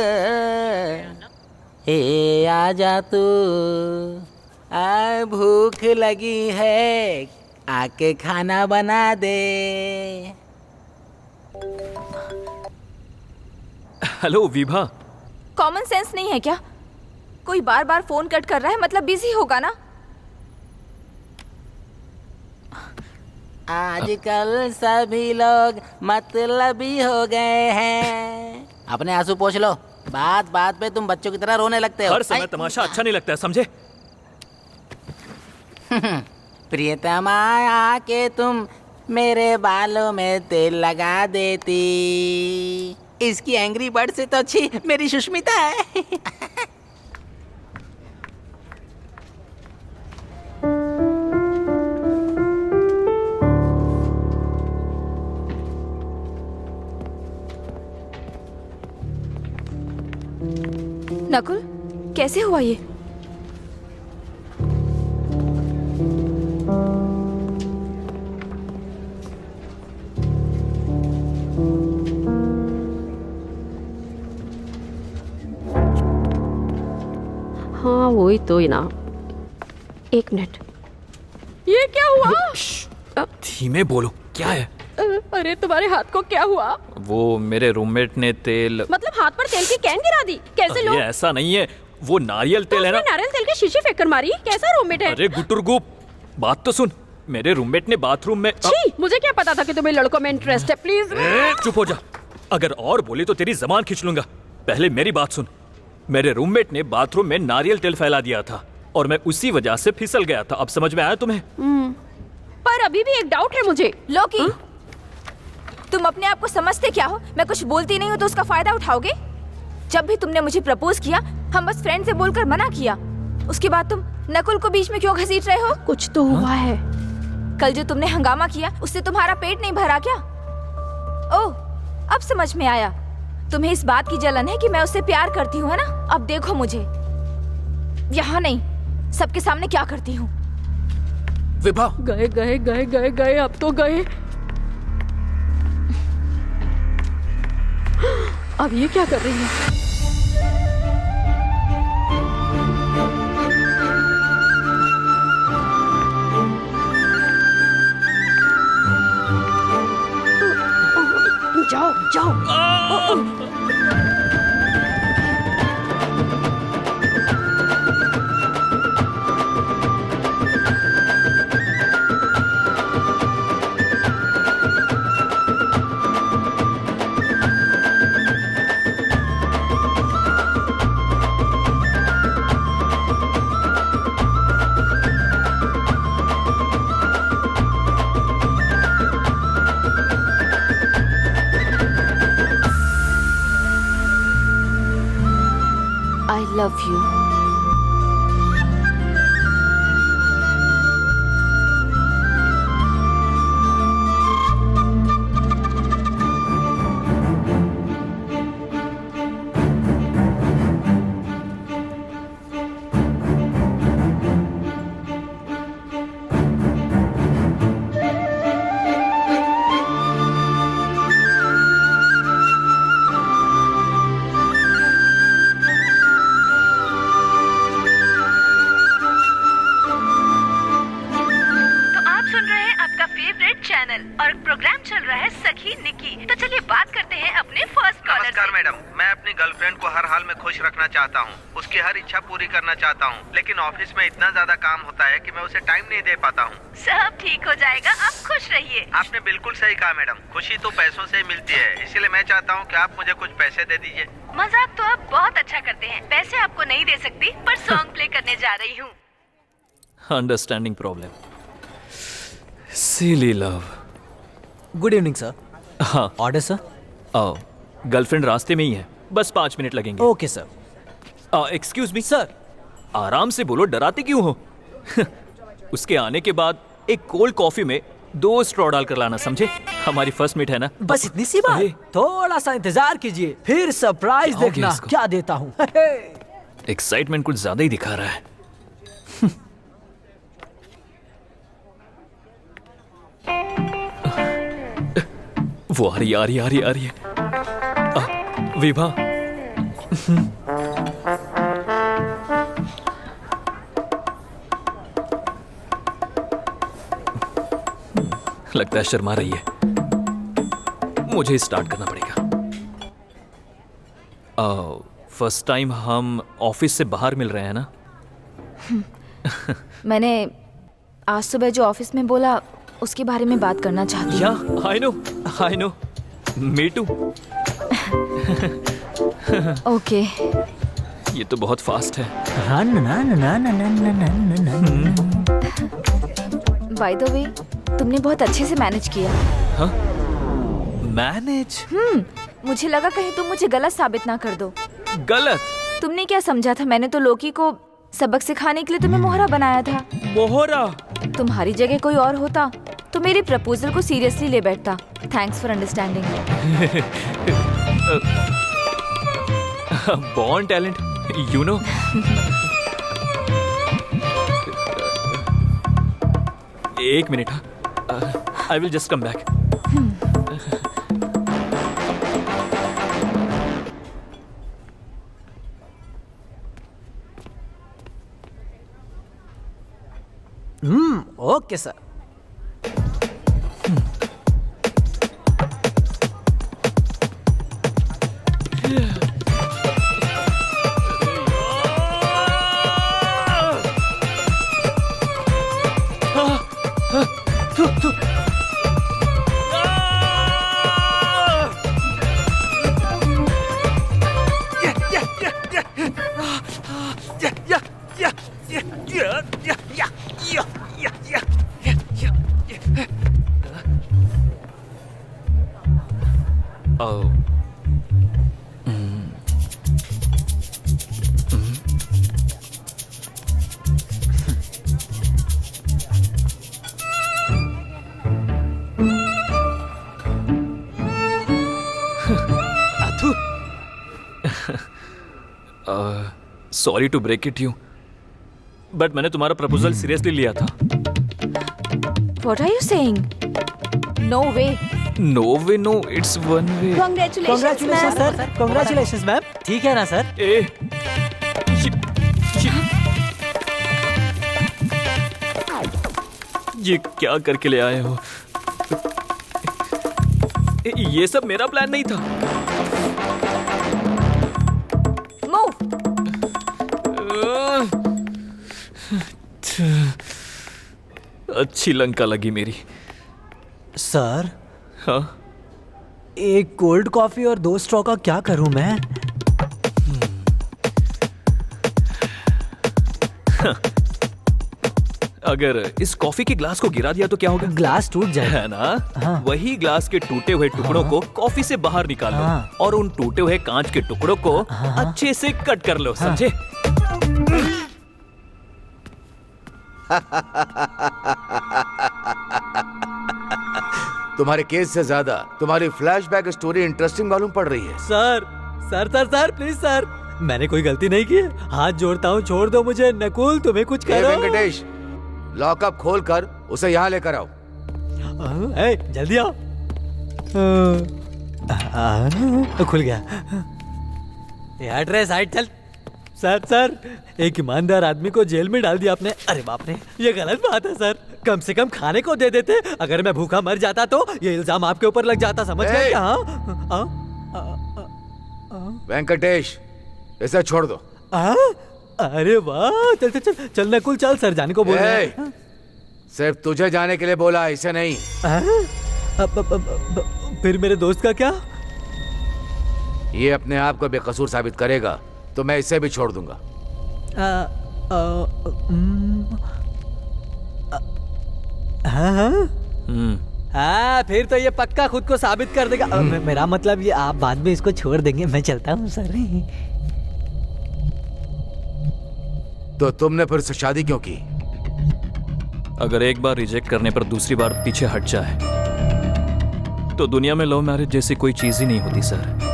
हे आजा तू, आ भूख लगी है, आके खाना बना दे। हेलो विभा। कॉमन सेंस नहीं है क्या? कोई बार बार फोन कट कर रहा है, मतलब बिजी होगा ना। आजकल सभी लोग मतलबी हो गए हैं। अपने आंसू पोंछ लो, बात बात पे तुम बच्चों की तरह रोने लगते हो। हर समय तमाशा अच्छा नहीं लगता है, समझे? प्रियतमा, आके तुम मेरे बालों में तेल लगा देती। इसकी एंग्री बर्ड से तो अच्छी मेरी सुष्मिता है। नकुल, कैसे हुआ ये? वही तो ही ना। एक मिनट, ये क्या हुआ? धीमे बोलो, क्या है? अरे तुम्हारे हाथ को क्या हुआ? वो मेरे रूममेट ने तेल, मतलब हाथ पर तेल की कैन गिरा दी? कैसे ये लोग? ऐसा नहीं है, वो नारियल तेल है ना। नारियल तेल की शीशी फेंक कर मारी? कैसा रूममेट है? अरे गुटुरगुप, बात तो सुन। मेरे रूममेट ने बाथरूम में छी, मुझे क्या पता था कि तुम्हें लड़कों में इंटरेस्ट है। प्लीज चुप हो जा। अगर और बोली तो तेरी जबान खींच लूंगा। पहले मेरी बात सुन। मेरे रूममेट ने बाथरूम में नारियल तेल फैला दिया था और मैं उसी वजह से फिसल गया था। अब समझ में आया तुम्हें? पर अभी भी एक डाउट है मुझे। लोकी, तुम अपने आप को समझते क्या हो? मैं कुछ बोलती नहीं हूँ तो उसका फायदा उठाओगे? जब भी तुमने मुझे प्रपोज किया, हम बस फ्रेंड से बोलकर मना किया। उसके बाद तुम नकुल को बीच में क्यों घसीट रहे हो? कुछ तो हुआ है। कल जो तुमने हंगामा किया, उससे तुम्हारा पेट नहीं भरा क्या? ओह, अब समझ में आया। तुम्हें इस बात की जलन है कि मैं उससे प्यार करती हूँ, है ना? अब देखो मुझे, यहाँ नहीं, सबके सामने क्या करती हूँ। विभा, गए गए गए गए गए, अब तो गए। अब ये क्या कर रही है? जाओ जाओ। I love you. और प्रोग्राम चल रहा है सखी निकी। तो चलिए बात करते हैं अपने फर्स्ट कॉलर से। नमस्कार मैडम, मैं अपनी गर्लफ्रेंड को हर हाल में खुश रखना चाहता हूँ, उसकी हर इच्छा पूरी करना चाहता हूँ, लेकिन ऑफिस में इतना ज्यादा काम होता है कि मैं उसे टाइम नहीं दे पाता हूँ। सब ठीक हो जाएगा, आप खुश रहिए। आपने बिल्कुल सही कहा मैडम, खुशी तो पैसों से ही मिलती है, इसीलिए मैं चाहता हूँ कि आप मुझे कुछ पैसे दे दीजिए। मजाक तो आप बहुत अच्छा करते हैं, पैसे आपको नहीं दे सकती, पर सॉन्ग प्ले करने जा रही हूँ। अंडरस्टैंडिंग प्रॉब्लम, सिली लव। Good evening sir. हाँ, ऑर्डर सर। आओ, गर्लफ्रेंड रास्ते में ही है, बस 5 मिनट लगेंगे। Okay sir. Excuse me sir. आराम से बोलो, डराते क्यों हो? उसके आने के बाद एक कोल्ड कॉफी में 2 स्ट्रॉ डाल कर लाना, समझे? हमारी फर्स्ट मीट है ना। बस इतनी सी बात, थोड़ा सा इंतजार कीजिए, फिर सरप्राइज क्या हो गया देखना इसको? क्या देता हूँ। एक्साइटमेंट कुछ ज्यादा ही दिखा रहा है। वो आ रही आ रही आ रही आ रही है। विभा, लगता है शर्मा रही है, मुझे स्टार्ट करना पड़ेगा। फर्स्ट टाइम हम ऑफिस से बाहर मिल रहे हैं ना। मैंने आज सुबह जो ऑफिस में बोला उसके बारे में बात करना चाहती या I know, me too. Okay. ये तो बहुत फास्ट है। बाय द वे, तुमने बहुत अच्छे से मैनेज किया। हाँ? मैनेज? मुझे लगा कहीं तुम मुझे गलत साबित ना कर दो। गलत? तुमने क्या समझा था? मैंने तो लोकी को सबक सिखाने के लिए तुम्हें मोहरा बनाया था। मोहरा? तुम्हारी जगह कोई और होता तो मेरे प्रपोजल को सीरियसली ले बैठता। Thanks for understanding. Born talent, you know. एक minute, I will just come back. Okay sir. Sorry to break it you, but मैंने तुम्हारा प्रपोजल सीरियसली लिया था। What are you saying? No way. No way, no, it's one way. Congratulations, ma'am. Sir, congratulations ma'am. ठीक है ना sir? ये क्या करके ले आए हो? ये सब मेरा प्लान नहीं था। अच्छी लंका लगी मेरी। सर, हाँ? एक कोल्ड कॉफी और 2 स्ट्रॉ का क्या करूं मैं? अगर इस कॉफी के ग्लास को गिरा दिया तो क्या होगा? ग्लास टूट जाएगा, है ना? हाँ। वही ग्लास के टूटे हुए टुकड़ों को कॉफी से बाहर निकाल लो, हाँ। और उन टूटे हुए कांच के टुकड़ों को अच्छे से कट कर लो, समझे? तुम्हारे केस से ज्यादा तुम्हारी फ्लैशबैक स्टोरी इंटरेस्टिंग मालूम पड़ रही है। Sir sir sir sir please sir, मैंने कोई गलती नहीं की। हाथ जोड़ता हूँ, छोड़ दो मुझे। नकुल, तुम्हें कुछ करो। वेंकटेश, लॉकअप खोल कर उसे यहाँ लेकर आओ। जल्दी आओ। खुल गया। एड्रेस साइड चल। सर, एक ईमानदार आदमी को जेल में डाल दिया आपने। अरे बाप रे, ये गलत बात है सर। कम से कम खाने को दे देते। अगर मैं भूखा मर जाता तो ये इल्जाम आपके ऊपर लग जाता, समझ गए क्या? वेंकटेश, इसे छोड़ दो। अरे वाह, चल चल चल चल नकुल, चल सर जाने को बोल रहे हैं। सिर्फ तुझे जाने के लिए बोला, इसे नहीं। फिर मेरे दोस्त का क्या? ये अपने आप को बेकसूर साबित करेगा तो मैं इसे भी छोड़ दूंगा। हाँ, फिर तो ये पक्का खुद को साबित कर देगा। मेरा मतलब ये आप बाद में इसको छोड़ देंगे। मैं चलता हूँ सर। तो तुमने फिर से शादी क्यों की? अगर एक बार रिजेक्ट करने पर दूसरी बार पीछे हट जाए तो दुनिया में लव मैरिज जैसी कोई चीज ही नहीं होती सर।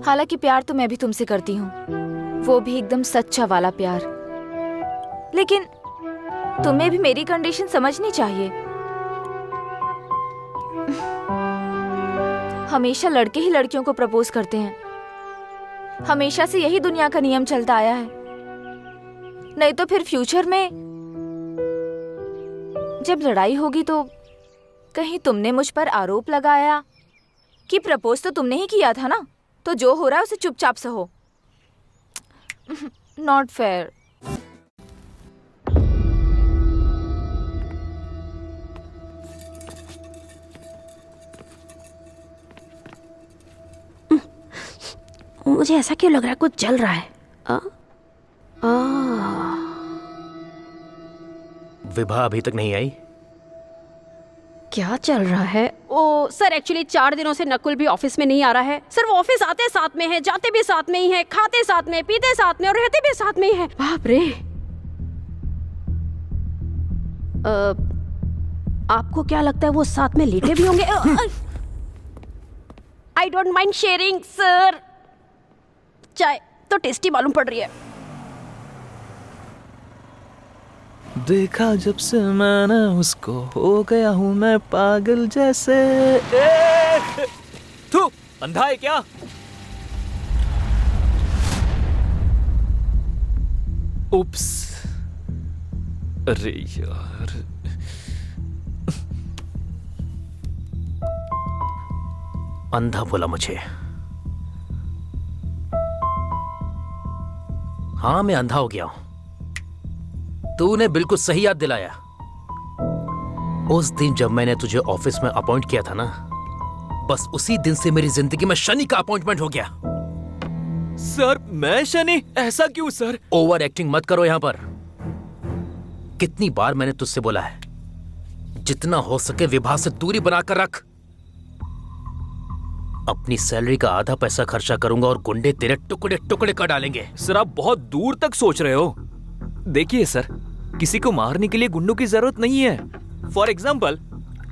हालांकि प्यार तो मैं भी तुमसे करती हूँ, वो भी एकदम सच्चा वाला प्यार। लेकिन तुम्हें भी मेरी कंडीशन समझनी चाहिए। हमेशा लड़के ही लड़कियों को प्रपोज करते हैं। हमेशा से यही दुनिया का नियम चलता आया है। नहीं तो फिर फ्यूचर में जब लड़ाई होगी तो कहीं तुमने मुझ पर आरोप लगाया कि प्रपोज तो तुमने ही किया था ना, तो जो हो रहा है उसे चुपचाप सहो। Not fair. मुझे ऐसा क्यों लग रहा है कुछ जल रहा है? विभा अभी तक नहीं आई? क्या चल रहा है? ओ सर, एक्चुअली 4 दिनों से नकुल भी ऑफिस में नहीं आ रहा है सर। वो ऑफिस आते साथ में है, जाते भी साथ में ही है, खाते साथ में, पीते साथ में और रहते भी साथ में ही है। बाप रे। आपको क्या लगता है वो साथ में लेटे भी होंगे? I don't mind sharing sir. चाय तो टेस्टी मालूम पड़ रही है। देखा जब से मैंने उसको, हो गया हूं मैं पागल जैसे। तू अंधा है क्या? उप्स, अरे यार। अंधा बोला मुझे। हाँ, मैं अंधा हो गया हूं। तूने बिल्कुल सही याद दिलाया। उस दिन जब मैंने तुझे ऑफिस में अपॉइंट किया था ना, बस उसी दिन से मेरी जिंदगी में शनि का अपॉइंटमेंट हो गया। सर मैं शनि? ऐसा क्यों सर? ओवर एक्टिंग मत करो यहां पर। कितनी बार मैंने तुझसे बोला है, जितना हो सके विभा से दूरी बनाकर रख। अपनी सैलरी का आधा पैसा खर्चा करूंगा और गुंडे तेरे टुकड़े टुकड़े कर डालेंगे। सर आप बहुत दूर तक सोच रहे हो। देखिए सर, किसी को मारने के लिए गुंडों की जरूरत नहीं है। फॉर एग्जाम्पल,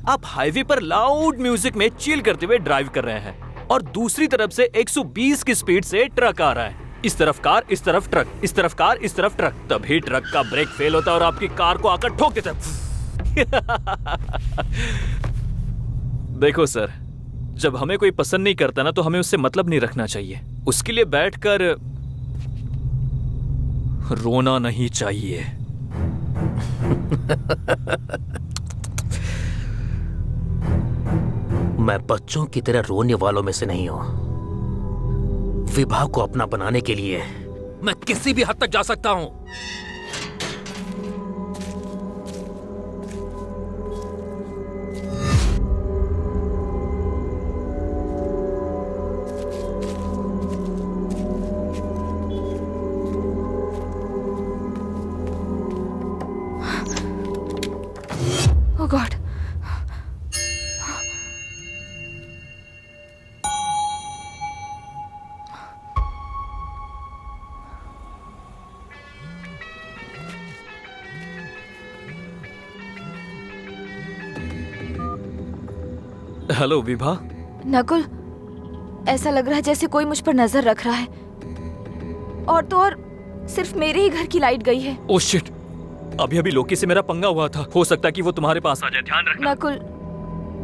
आप हाईवे पर लाउड म्यूजिक में चिल करते हुए ड्राइव कर रहे हैं और दूसरी तरफ से 120 की स्पीड से ट्रक आ रहा है। इस तरफ कार, इस तरफ ट्रक, इस तरफ कार, इस तरफ ट्रक। तभी ट्रक का ब्रेक फेल होता है और आपकी कार को आकर ठोक देता है। देखो सर, जब हमें कोई पसंद नहीं करता ना, तो हमें उससे मतलब नहीं रखना चाहिए। उसके लिए बैठकर रोना नहीं चाहिए। मैं बच्चों की तरह रोने वालों में से नहीं हूं। विभा को अपना बनाने के लिए मैं किसी भी हद तक जा सकता हूं। Oh God. Hello Vibha. Nakul, ऐसा लग रहा है जैसे कोई मुझ पर नजर रख रहा है। और तो और सिर्फ मेरे ही घर की लाइट गई है। ओह शिट, अभी अभी लोकी से मेरा पंगा हुआ था। हो सकता है कि वो तुम्हारे पास आ जाए, ध्यान रखना। नकुल,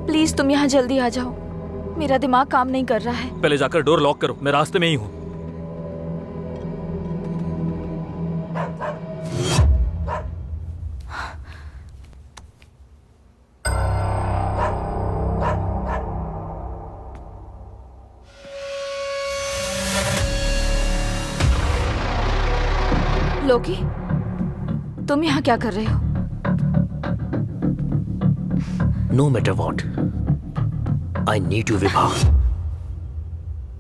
प्लीज तुम यहाँ जल्दी आ जाओ। मेरा दिमाग काम नहीं कर रहा है। पहले जाकर डोर लॉक करो, मैं रास्ते में ही हूँ। लोकी, तुम यहाँ क्या कर रहे हो? No matter what, I need you Vibha.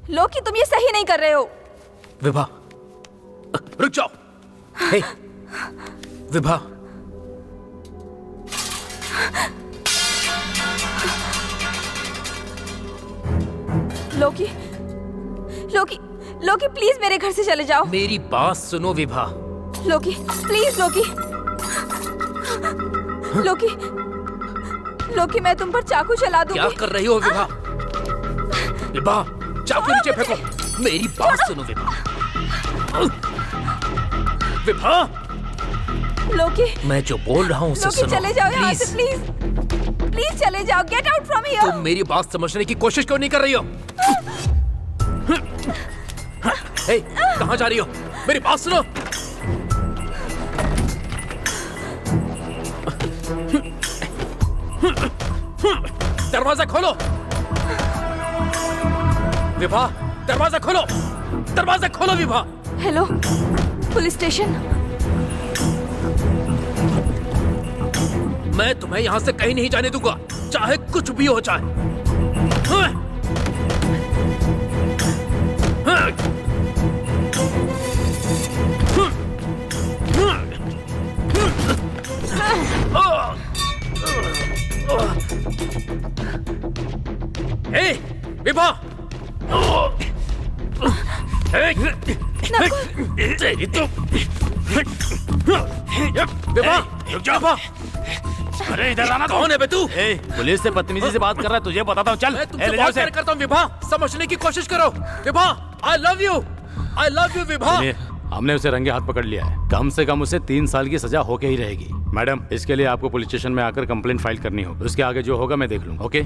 Loki, तुम ये सही नहीं कर रहे हो। विभा, रुक जाओ। हे, विभा। लोकी, लोकी, लोकी प्लीज मेरे घर से चले जाओ। मेरी बात सुनो विभा। लोकी प्लीज, लोकी, लोकी, लोकी मैं तुम पर चाकू चला दूंगी। क्या कर रही हो विभा? विभा, चाकू नीचे फेंको। मेरी बात सुनो विभा। विभा, लोकी, मैं जो बोल रहा हूँ उसे लोकी सुनो। चले जाओ यहाँ से, प्लीज। प्लीज, प्लीज चले जाओ। Get out from here. तुम मेरी बात समझने की कोशिश क्यों नहीं कर रही हो? हे, कहाँ जा रही हो? मेरी बात सुनो। दरवाजा खोलो। विभा, दरवाजा खोलो। दरवाजा खोलो विभा। Hello, police station. मैं तुम्हें यहां से कहीं नहीं जाने दूंगा, चाहे कुछ भी हो जाए। हे, विभा। तेरी तो विभा, रुक जा। अरे इधर आना। कौन है बे तू? पुलिस से बदतमीजी से बात कर रहा है, तुझे बताता हूँ। चल मैं तुमसे बात करता हूँ विभा, समझने की कोशिश करो। Vibha, I love you Vibha. हमने उसे रंगे हाथ पकड़ लिया है। कम से कम उसे 3 साल की सजा होके ही रहेगी। मैडम, इसके लिए आपको पुलिस स्टेशन में आकर कंप्लेंट फाइल करनी होगी। उसके आगे जो होगा मैं देख लूंगा। ओके?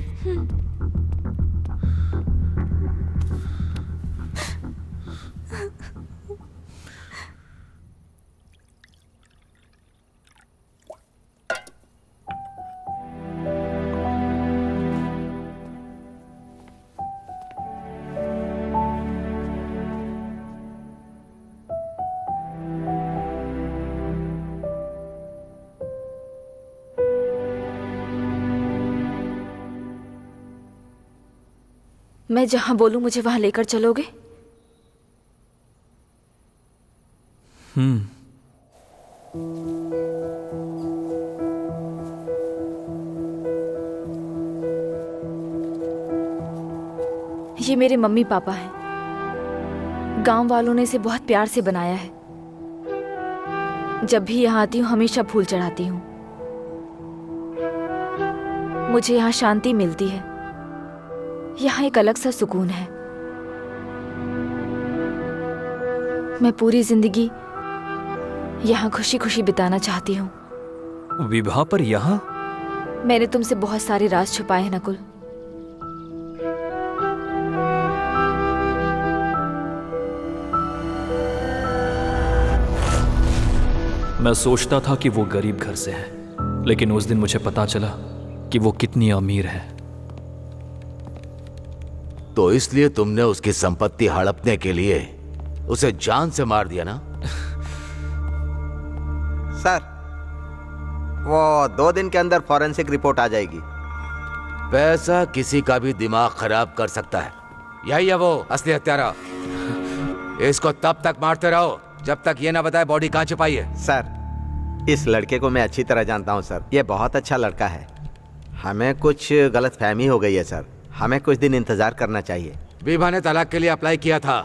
मैं जहां बोलूं मुझे वहां लेकर चलोगे? ये मेरे मम्मी पापा हैं। गांव वालों ने इसे बहुत प्यार से बनाया है। जब भी यहाँ आती हूँ हमेशा फूल चढ़ाती हूँ। मुझे यहाँ शांति मिलती है। यहाँ एक अलग सा सुकून है। मैं पूरी जिंदगी यहाँ खुशी खुशी बिताना चाहती हूँ। विवाह पर यहाँ? मैंने तुमसे बहुत सारे राज छुपाए हैं नकुल। मैं सोचता था कि वो गरीब घर से है, लेकिन उस दिन मुझे पता चला कि वो कितनी अमीर है। तो इसलिए तुमने उसकी संपत्ति हड़पने के लिए उसे जान से मार दिया ना? सर, वो 2 दिन के अंदर फॉरेंसिक रिपोर्ट आ जाएगी। पैसा किसी का भी दिमाग खराब कर सकता है। यही है वो असली हत्यारा। इसको तब तक मारते रहो जब तक ये ना बताए बॉडी कहाँ छुपाई है। सर, इस लड़के को मैं अच्छी तरह जानता हूँ सर। ये बहुत अच्छा लड़का है। हमें कुछ गलतफहमी हो गई है सर। हमें कुछ दिन इंतजार करना चाहिए। विभा ने तलाक के लिए अप्लाई किया था।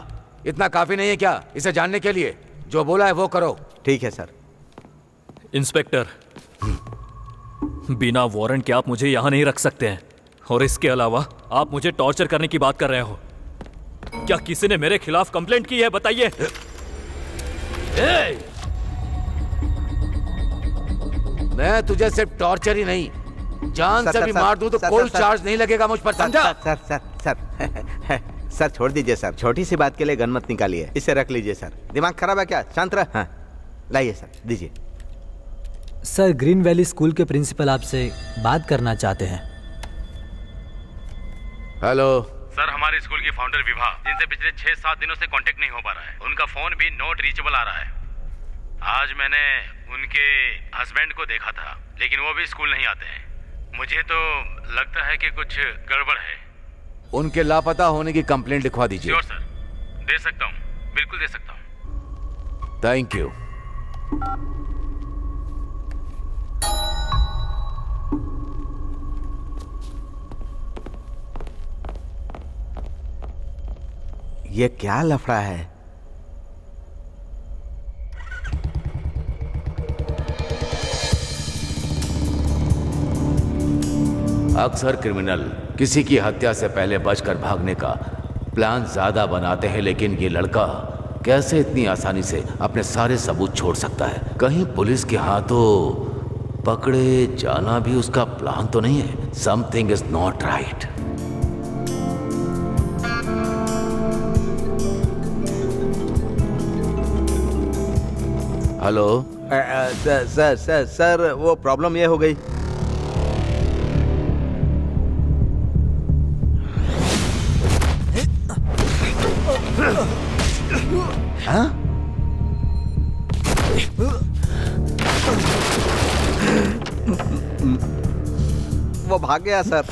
इतना काफी नहीं है क्या इसे जानने के लिए? जो बोला है वो करो। ठीक है सर। इंस्पेक्टर, बिना वारंट के आप मुझे यहाँ नहीं रख सकते हैं। और इसके अलावा आप मुझे टॉर्चर करने की बात कर रहे हो। क्या किसी ने मेरे खिलाफ कंप्लेंट की है? बताइए। मैं तुझे सिर्फ टॉर्चर ही नहीं, जान से भी मार दूं तो कोई चार्ज नहीं लगेगा मुझ पर, समझा? सर सर सर सर छोड़ दीजिए सर। छोटी सी बात के लिए गन मत निकालिए। इसे रख लीजिए सर। दिमाग खराब है क्या? शांत रह। हाँ, लाइए सर, दीजिए। सर, ग्रीन वैली स्कूल के प्रिंसिपल आपसे बात करना चाहते हैं। हेलो सर, हमारे स्कूल की फाउंडर विभा, जिनसे पिछले 6-7 दिनों से कांटेक्ट नहीं हो पा रहा है, उनका फोन भी नॉट रीचेबल आ रहा है। आज मैंने उनके हस्बैंड को देखा था, लेकिन वो भी स्कूल नहीं आते हैं। मुझे तो लगता है कि कुछ गड़बड़ है। उनके लापता होने की कंप्लेंट लिखवा दीजिए। श्योर सर, दे सकता हूँ, बिल्कुल दे सकता हूँ। Thank you. ये क्या लफड़ा है? अक्सर क्रिमिनल किसी की हत्या से पहले बचकर भागने का प्लान ज्यादा बनाते हैं, लेकिन ये लड़का कैसे इतनी आसानी से अपने सारे सबूत छोड़ सकता है? कहीं पुलिस के हाथों पकड़े जाना भी उसका प्लान तो नहीं है? Something is not right. Hello sir sir sir, वो प्रॉब्लम ये हो गई। हाँ? वो भाग गया सर।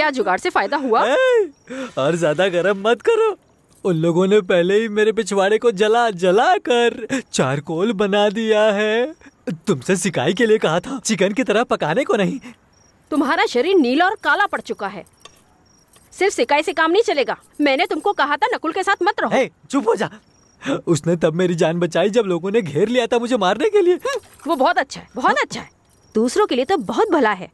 क्या जुगाड़ से फायदा हुआ? और ज्यादा गरम मत करो। उन लोगों ने पहले ही मेरे पिछवाड़े को जला जला कर चारकोल बना दिया है। तुमसे सिकाई के लिए कहा था, चिकन की तरह पकाने को नहीं। तुम्हारा शरीर नीला और काला पड़ चुका है। सिर्फ सिकाई से काम नहीं चलेगा। मैंने तुमको कहा था नकुल के साथ मत रहो। हे, चुप हो जा। उसने तब मेरी जान बचाई जब लोगों ने घेर लिया था मुझे मारने के लिए। वो बहुत अच्छा है, बहुत अच्छा है। दूसरों के लिए तो बहुत भला है,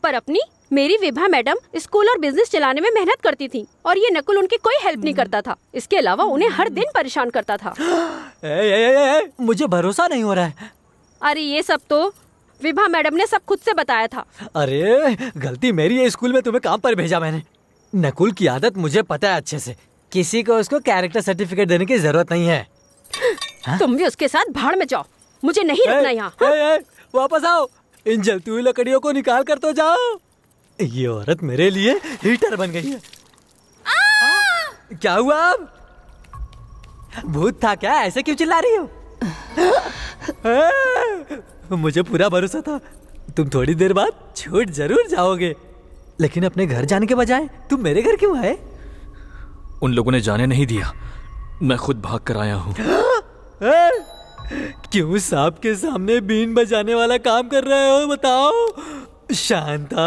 पर अपनी मेरी विभा मैडम स्कूल और बिजनेस चलाने में मेहनत करती थी और ये नकुल उनकी कोई हेल्प नहीं करता था। इसके अलावा उन्हें हर दिन परेशान करता था। मुझे भरोसा नहीं हो रहा है। अरे ये सब तो विभा मैडम ने सब खुद से बताया था। अरे गलती मेरी है, स्कूल में तुम्हें काम पर भेजा मैंने। नकुल की आदत मुझे पता है अच्छे से। किसी को उसको कैरेक्टर सर्टिफिकेट देने की जरूरत नहीं है। तुम भी उसके साथ भाड़ में जाओ, मुझे नहीं रुकना यहाँ। वापस आओ, इन जलती हुई लकड़ियों को निकाल कर तो जाओ। ये औरत मेरे लिए हीटर बन गई है। क्या हुआ अब? भूत था क्या? ऐसे क्यों चिल्ला रही हो? मुझे पूरा भरोसा था तुम थोड़ी देर बाद छूट जरूर जाओगे, लेकिन अपने घर जाने के बजाय तुम मेरे घर क्यों आए? उन लोगों ने जाने नहीं दिया, मैं खुद भाग कर आया हूँ। क्यों सांप के सामने बीन बजाने वाला काम कर रहे हो बताओ? शांता,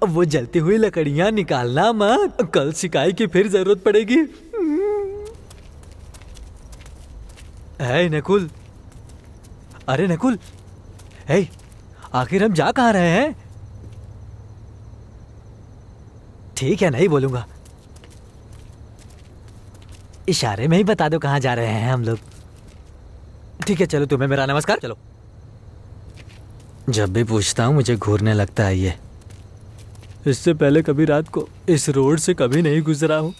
अब वो जलती हुई लकड़ियां निकालना मत, कल सिकाई की फिर जरूरत पड़ेगी। है नकुल, अरे नकुल, हे, आखिर हम जा कहाँ रहे हैं? ठीक है, नहीं बोलूंगा। इशारे में ही बता दो कहाँ जा रहे हैं हम लोग। ठीक है, चलो तुम्हें मेरा नमस्कार। चलो। जब भी पूछता हूँ मुझे घूरने लगता है ये। इससे पहले कभी रात को इस रोड से कभी नहीं गुजरा हूँ।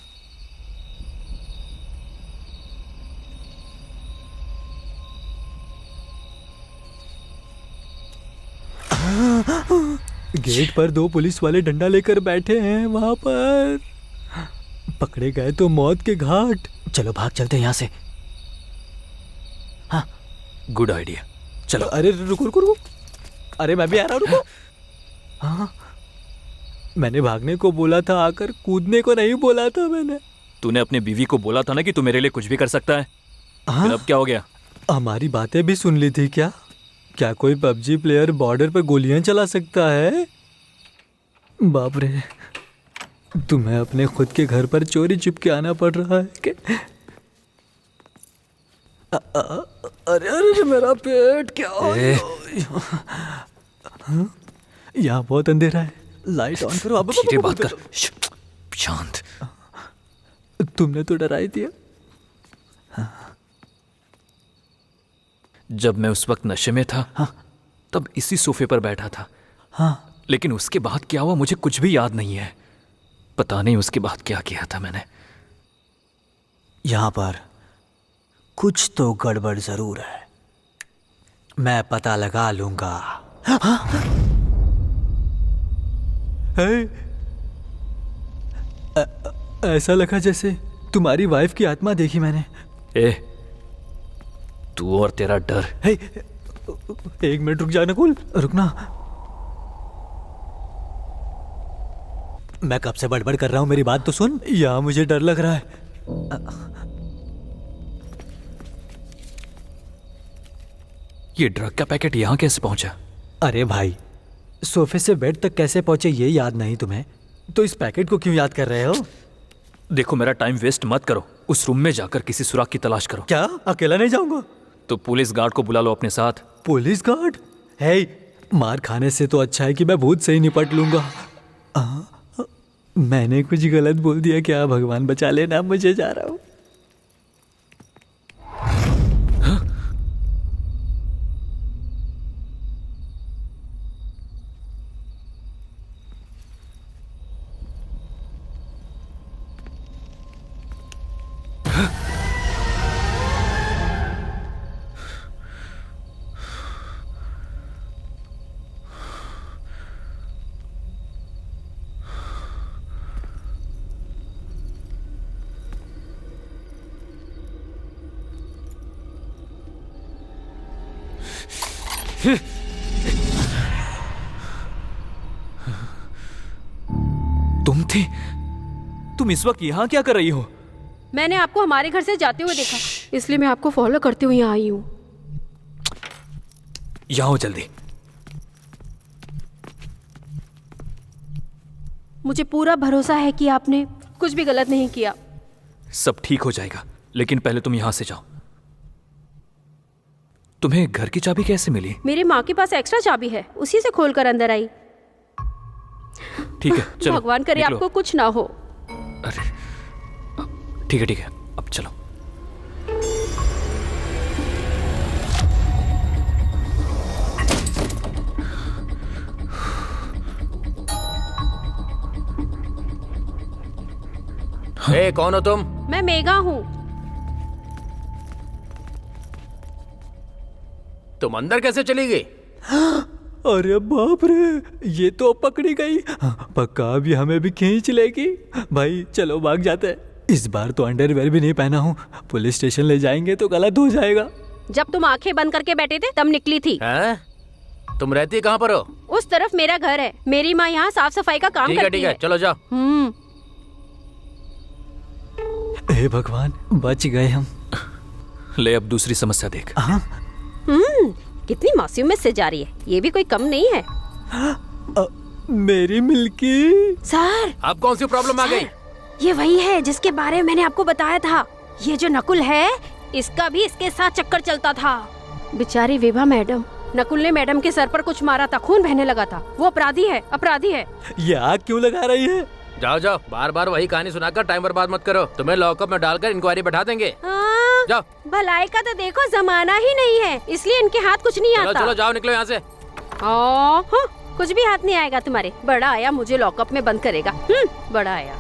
गेट पर 2 पुलिस वाले डंडा लेकर बैठे हैं। वहां पर पकड़े गए तो मौत के घाट। चलो भाग चलते हैं यहाँ से। हाँ, गुड आइडिया, चलो। अरे रुको रुको रुको, अरे मैं भी आ रहा हूँ, रुको। हाँ, मैंने भागने को बोला था, आकर कूदने को नहीं बोला था मैंने। तूने अपने बीवी को बोला था ना कि तू मेरे लिए कुछ भी कर सकता है। हाँ? फिर अब क्या हो गया? हमारी बातें भी सुन ली थी क्या? क्या कोई पबजी प्लेयर बॉर्डर पर गोलियां चला सकता है? बाप रे, तुम्हें अपने खुद के घर पर चोरी चुप के आना पड़ रहा है कि? अरे अरे मेरा पेट क्या? यहाँ बहुत अंधेरा है, लाइट ऑन करो। अब धीरे बात कर, शांत। तुमने तो डरा ही दिया। जब मैं उस वक्त नशे में था, हाँ, तब इसी सोफे पर बैठा था। हाँ, लेकिन उसके बाद क्या हुआ मुझे कुछ भी याद नहीं है। पता नहीं उसके बाद क्या किया था मैंने। यहाँ पर कुछ तो गड़बड़ जरूर है, मैं पता लगा लूंगा। हाँ? ऐसा लगा जैसे तुम्हारी वाइफ की आत्मा देखी मैंने। ए, तू और तेरा डर। हे, 1 मिनट रुक जा नकुल, रुकना। मैं कब से बड़बड़ कर रहा हूं, मेरी बात तो सुन। यहाँ मुझे डर लग रहा है। ये ड्रग का पैकेट यहाँ कैसे पहुंचा? अरे भाई, सोफे से बेड तक कैसे पहुंचे ये याद नहीं तुम्हें, तो इस पैकेट को क्यों याद कर रहे हो? देखो, मेरा टाइम वेस्ट मत करो। उस रूम में जाकर किसी सुराग की तलाश करो। क्या अकेला नहीं जाऊंगा? तो पुलिस गार्ड को बुला लो अपने साथ। Police guard? हे, मार खाने से तो अच्छा है कि मैं भूत से ही निपट लूंगा। मैंने कुछ गलत बोल दिया क्या? भगवान बचा लेना, मुझे जा रहा हूं। तुम स्वाति, तुम इस वक्त यहाँ क्या कर रही हो? मैंने आपको हमारे घर से जाते हुए देखा, इसलिए मैं आपको फॉलो करते हुए यहाँ आई हूँ। यहाँ हो जल्दी। मुझे पूरा भरोसा है कि आपने कुछ भी गलत नहीं किया। सब ठीक हो जाएगा, लेकिन पहले तुम यहाँ से जाओ। तुम्हें घर की चाबी कैसे मिली? मेरी माँ के पास एक्स्ट्रा चाबी है, उसी से खोलकर अंदर आई। ठीक है, चलो। भगवान करे निकलो। आपको कुछ ना हो। अरे ठीक है, अब चलो। ए, कौन हो तुम? मैं मेघा हूँ। तुम अंदर कैसे चली गई? अरे बाप रे, ये तो पकड़ी गई। पक्का अभी हमें भी खींच लेगी। भाई चलो भाग जाते हैं। इस बार तो अंडरवेयर भी नहीं पहना हूँ, पुलिस स्टेशन ले जाएंगे तो गलत हो जाएगा। जब तुम आंखें बंद करके बैठे थे तब निकली थी। हैं? तुम रहती कहाँ पर हो? उस तरफ मेरा घर है। मेरी माँ यहाँ साफ सफाई का काम करती ठीक है, चलो जाओ। हे भगवान, बच गए हम। ले अब दूसरी समस्या देख। कितनी मासूमियत से जा रही है, ये भी कोई कम नहीं है। मेरी मिल्की। सर, अब कौन सी प्रॉब्लम आ गई? ये वही है जिसके बारे में मैंने आपको बताया था। ये जो नकुल है, इसका भी इसके साथ चक्कर चलता था। बेचारी विभा मैडम, नकुल ने मैडम के सर पर कुछ मारा था, खून बहने लगा था। वो अपराधी है, अपराधी है। ये आग क्यों लगा रही है? जाओ जाओ, बार बार वही कहानी सुनाकर टाइम बर्बाद मत करो। तुम्हें लॉकअप में डालकर इंक्वायरी बैठा देंगे। जाओ। भलाई का तो देखो जमाना ही नहीं है, इसलिए इनके हाथ कुछ नहीं चलो आता। चलो जाओ, निकलो यहाँ से। कुछ भी हाथ नहीं आएगा तुम्हारे। बड़ा आया मुझे लॉकअप में बंद करेगा। बड़ा आया।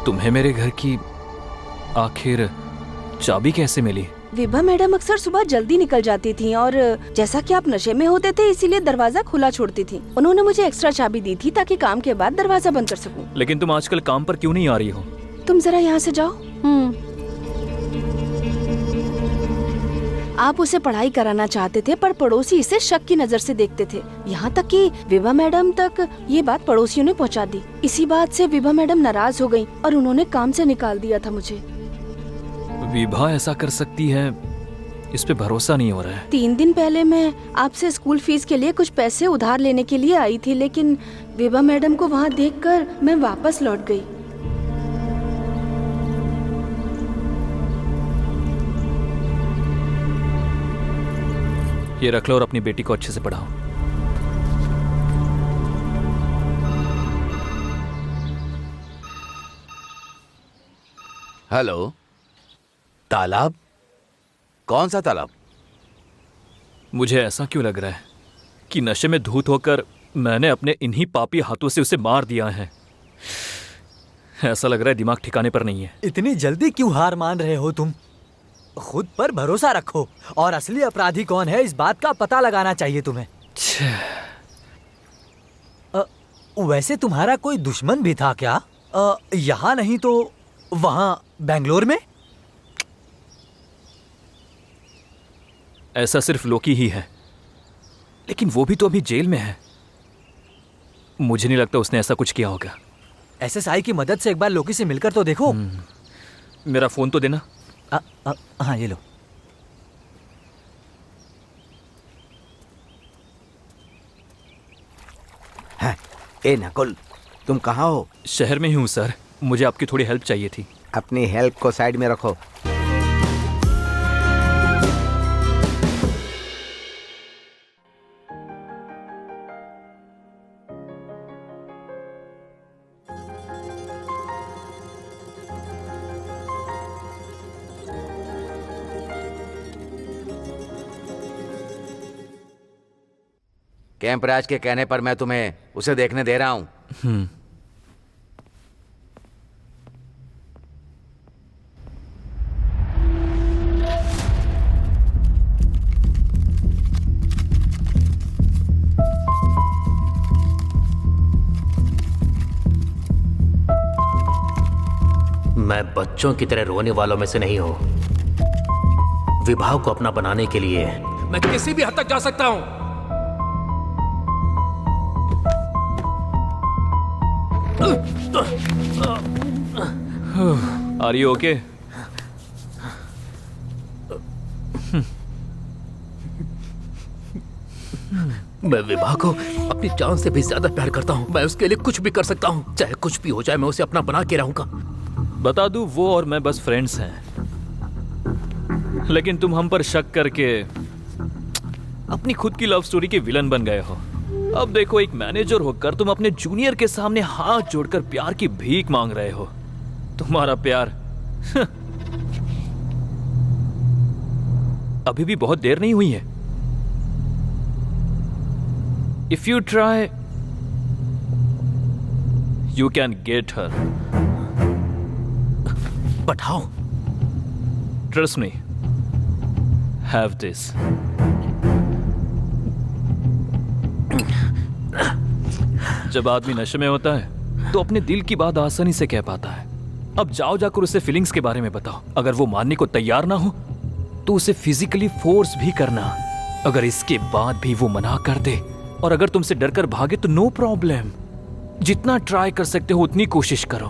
तुम्हें मेरे घर की आखिर चाबी कैसे मिली? विभा मैडम अक्सर सुबह जल्दी निकल जाती थी और जैसा कि आप नशे में होते थे इसीलिए दरवाजा खुला छोड़ती थी। उन्होंने मुझे एक्स्ट्रा चाबी दी थी ताकि काम के बाद दरवाजा बंद कर सकूं। लेकिन तुम आजकल काम पर क्यों नहीं आ रही हो? तुम जरा यहाँ से जाओ। आप उसे पढ़ाई कराना चाहते थे पर पड़ोसी इसे शक की नजर से देखते थे। यहाँ तक कि विभा मैडम तक ये बात पड़ोसियों ने पहुँचा दी। इसी बात से विभा मैडम नाराज हो गयी और उन्होंने काम से निकाल दिया था मुझे। विभा ऐसा कर सकती है, इस पे भरोसा नहीं हो रहा है। 3 दिन पहले मैं आपसे स्कूल फीस के लिए कुछ पैसे उधार लेने के लिए आई थी, लेकिन विभा मैडम को वहाँ देखकर मैं वापस लौट गई। ये रख लो और अपनी बेटी को अच्छे से पढ़ाओ। हेलो। तालाब? कौन सा तालाब? मुझे ऐसा क्यों लग रहा है कि नशे में धूत होकर मैंने अपने इन्हीं पापी हाथों से उसे मार दिया है। ऐसा लग रहा है दिमाग ठिकाने पर नहीं है। इतनी जल्दी क्यों हार मान रहे हो तुम? खुद पर भरोसा रखो और असली अपराधी कौन है इस बात का पता लगाना चाहिए तुम्हें। वैसे तुम्हारा कोई दुश्मन भी था क्या? यहाँ नहीं तो वहाँ बेंगलोर में? ऐसा सिर्फ लोकी ही है, लेकिन वो भी तो अभी जेल में है। मुझे नहीं लगता उसने ऐसा कुछ किया होगा। एसएसआई की मदद से एक बार लोकी से मिलकर तो देखो। मेरा फोन तो देना। हाँ ये लो। हाँ, ए नकुल, तुम कहाँ हो? शहर में ही हूँ सर, मुझे आपकी थोड़ी हेल्प चाहिए थी। अपनी हेल्प को साइड में रखो। कैंपराज के कहने पर मैं तुम्हें उसे देखने दे रहा हूं। मैं बच्चों की तरह रोने वालों में से नहीं हूं। विभा को अपना बनाने के लिए मैं किसी भी हद तक जा सकता हूं। Are you okay? मैं विभा को अपनी जान से भी ज्यादा प्यार करता हूँ। मैं उसके लिए कुछ भी कर सकता हूँ, चाहे कुछ भी हो जाए मैं उसे अपना बना के रहूंगा। बता दूं, वो और मैं बस फ्रेंड्स हैं, लेकिन तुम हम पर शक करके अपनी खुद की लव स्टोरी के विलन बन गए हो। अब देखो, एक मैनेजर होकर तुम अपने जूनियर के सामने हाथ जोड़कर प्यार की भीख मांग रहे हो। तुम्हारा प्यार अभी भी बहुत देर नहीं हुई है। If you try, you can get her. But how? Trust me. Have this. जब आदमी नशे में होता है तो अपने दिल की बात आसानी से कह पाता है। अब जाओ जाकर उसे फीलिंग्स के बारे में बताओ। अगर वो मानने को तैयार ना हो तो उसे फिजिकली फोर्स भी करना। अगर इसके बाद भी वो मना कर दे और अगर तुमसे डरकर भागे तो नो प्रॉब्लम। जितना ट्राई कर सकते हो उतनी कोशिश करो।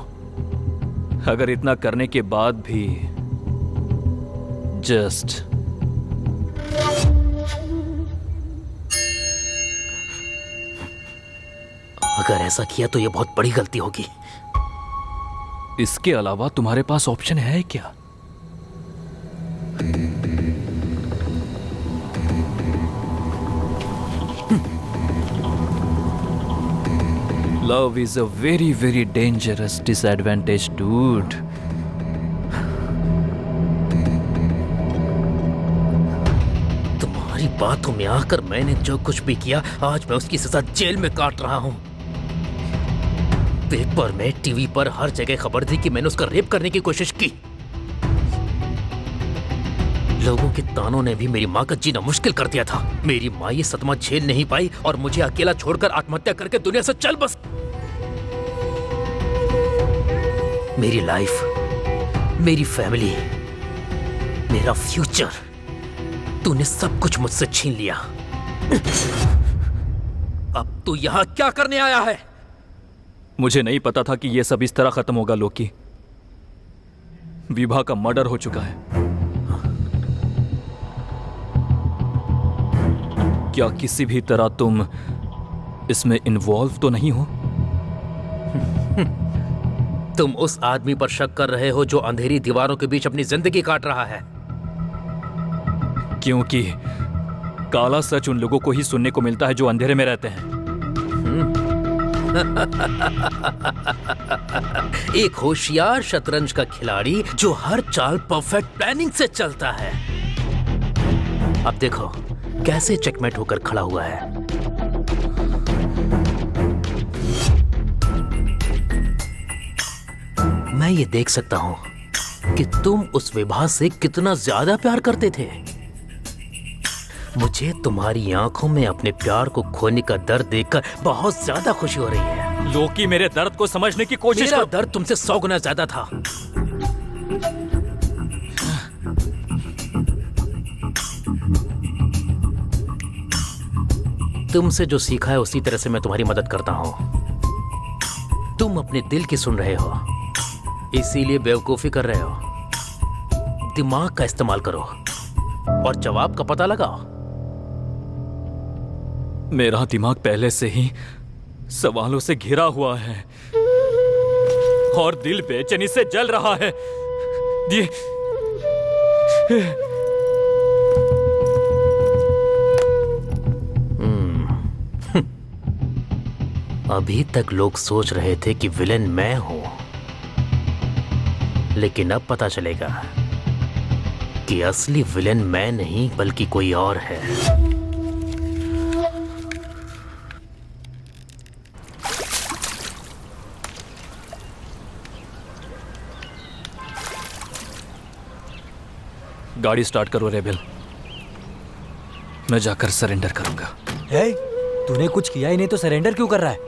अगर इतना करने के बाद भी जस्ट अगर ऐसा किया तो यह बहुत बड़ी गलती होगी। इसके अलावा तुम्हारे पास ऑप्शन है क्या? Love is a very, very dangerous disadvantage, dude. तुम्हारी बातों में आकर मैंने जो कुछ भी किया, आज मैं उसकी सजा जेल में काट रहा हूं। पेपर में, टीवी पर हर जगह खबर थी कि मैंने उसका रेप करने की कोशिश की। लोगों के तानों ने भी मेरी माँ का जीना मुश्किल कर दिया था। मेरी माँ ये सदमा झेल नहीं पाई और मुझे अकेला छोड़कर आत्महत्या करके दुनिया से चल बस। मेरी लाइफ, मेरी फैमिली, मेरा फ्यूचर, तूने सब कुछ मुझसे छीन लिया। अब तू यहां क्या करने आया है? मुझे नहीं पता था कि यह सब इस तरह खत्म होगा, लोकी। विभा का मर्डर हो चुका है। क्या किसी भी तरह तुम इसमें इन्वॉल्व तो नहीं हो? तुम उस आदमी पर शक कर रहे हो जो अंधेरी दीवारों के बीच अपनी जिंदगी काट रहा है। क्योंकि काला सच उन लोगों को ही सुनने को मिलता है जो अंधेरे में रहते हैं। एक होशियार शतरंज का खिलाड़ी जो हर चाल परफेक्ट प्लानिंग से चलता है। अब देखो कैसे चेकमेट होकर खड़ा हुआ है। मैं ये देख सकता हूं कि तुम उस विभा से कितना ज्यादा प्यार करते थे। मुझे तुम्हारी आंखों में अपने प्यार को खोने का दर्द देखकर बहुत ज्यादा खुशी हो रही है। लोकी, मेरे दर्द को समझने की कोशिश मेरा करो। दर्द तुमसे 100 गुना ज्यादा था। तुमसे जो सीखा है उसी तरह से मैं तुम्हारी मदद करता हूं। तुम अपने दिल की सुन रहे हो, इसीलिए बेवकूफी कर रहे हो। दिमाग का इस्तेमाल करो और जवाब का पता लगाओ। मेरा दिमाग पहले से ही सवालों से घिरा हुआ है और दिल बेचैनी से जल रहा है। अभी तक लोग सोच रहे थे कि विलेन मैं हूं, लेकिन अब पता चलेगा कि असली विलेन मैं नहीं बल्कि कोई और है। गाड़ी स्टार्ट करो रेबेल, मैं जाकर सरेंडर करूंगा। तूने कुछ किया ही नहीं तो सरेंडर क्यों कर रहा है?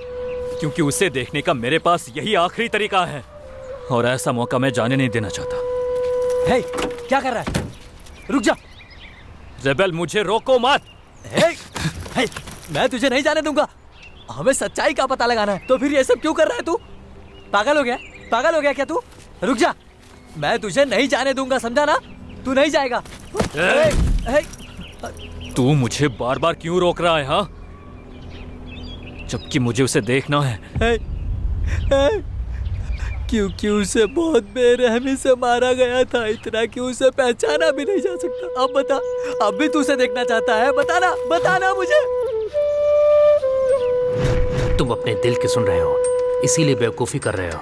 क्योंकि उसे देखने का मेरे पास यही आखिरी तरीका है और ऐसा मौका मैं जाने नहीं देना चाहता। हे, क्या कर रहा है? रुक जा। रेबेल, मुझे रोको मत। मैं तुझे नहीं जाने दूंगा। हमें सच्चाई का पता लगाना है, तो फिर ये सब क्यों कर रहा है तू? पागल हो गया? पागल हो गया क्या तू? रुक जा, मैं तुझे नहीं जाने दूंगा, समझा ना? तू नहीं जाएगा। तू मुझे बार बार क्यों रोक रहा है? हाँ, जबकि मुझे उसे देखना है। क्योंकि उसे बहुत बेरहमी से मारा गया था, इतना कि उसे पहचाना भी नहीं जा सकता। अब बता, अब भी तू उसे देखना चाहता है? बताना, बताना मुझे। तुम अपने दिल की सुन रहे हो, इसीलिए बेवकूफी कर रहे हो।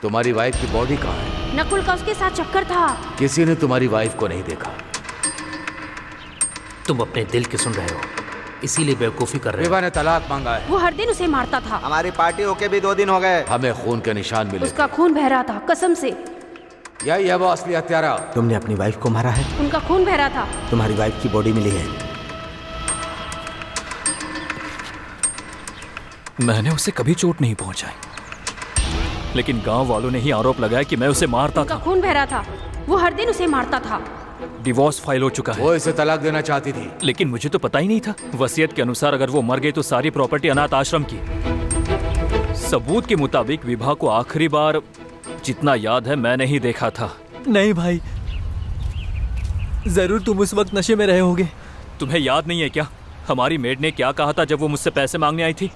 तुम्हारी वाइफ की बॉडी कहाँ है? नकुल का उसके साथ चक्कर था। किसी ने तुम्हारी वाइफ को नहीं देखा। तुम अपने दिल की सुन रहे हो, इसीलिए बेवकूफी कर रहे हो। विभा ने तलाक मांगा है। वो हर दिन उसे मारता था। हमारी पार्टी होके भी 2 दिन हो गए। हमें खून के निशान मिले। उसका खून बह रहा था, कसम से। यही है वो असली हत्यारा। तुमने अपनी वाइफ को मारा है? उनका खून बह रहा था। तुम्हारी वाइफ की बॉडी मिली है। मैंने उसे कभी चोट नहीं पहुंचाई, लेकिन गांव वालों ने ही आरोप लगाया कि मैं उसे मारता उनका था। खून बह रहा था। वो हर दिन उसे मारता था। डिवोर्स फाइल हो चुका है। वो इसे तलाक देना चाहती थी, लेकिन मुझे तो पता ही नहीं था। वसीयत के अनुसार अगर वो मर गई तो सारी प्रॉपर्टी अनाथ आश्रम की। सबूत के मुताबिक विभा को आखिरी बार जितना याद है मैंने ही देखा था। नहीं भाई, जरूर तुम उस वक्त नशे में रहे होगे। तुम्हें याद नहीं है क्या हमारी मेड ने क्या कहा था जब वो मुझसे पैसे मांगने आई थी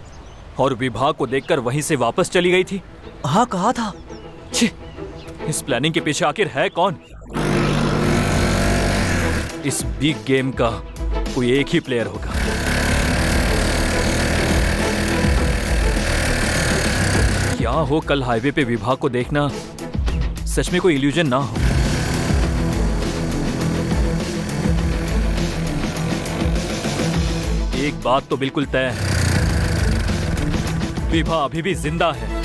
और विभा को देखकर वहीं से वापस चली गई थी? हाँ, कहा था। छी, इस प्लानिंग के पीछे आखिर है कौन? इस बिग गेम का कोई एक ही प्लेयर होगा। क्या हो कल हाईवे पे विभा को देखना सच में कोई इल्यूजन ना हो। एक बात तो बिल्कुल तय है, विभा अभी भी जिंदा है।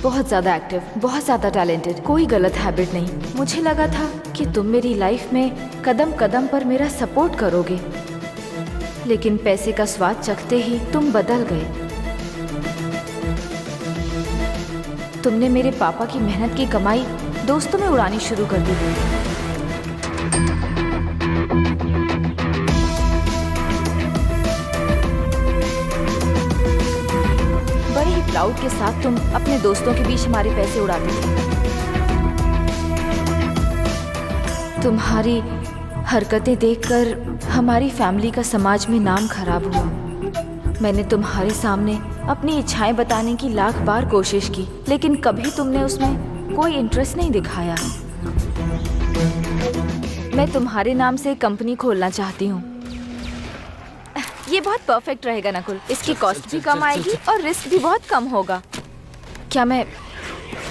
बहुत ज्यादा एक्टिव, बहुत ज्यादा टैलेंटेड, कोई गलत हैबिट नहीं। मुझे लगा था कि तुम मेरी लाइफ में कदम कदम पर मेरा सपोर्ट करोगे, लेकिन पैसे का स्वाद चखते ही तुम बदल गए। तुमने मेरे पापा की मेहनत की कमाई दोस्तों में उड़ानी शुरू कर दी। बड़े ही प्राउड के साथ तुम अपने दोस्तों के बीच हमारे पैसे उड़ाते थे। तुम्हारी हरकतें देखकर हमारी फैमिली का समाज में नाम खराब हुआ। मैंने तुम्हारे सामने अपनी इच्छाएं बताने की लाख बार कोशिश की, लेकिन कभी तुमने उसमें कोई इंटरेस्ट नहीं दिखाया। मैं तुम्हारे नाम से एक कंपनी खोलना चाहती हूँ। ये बहुत परफेक्ट रहेगा नकुल। इसकी कॉस्ट भी कम आएगी और रिस्क भी बहुत कम होगा। क्या मैं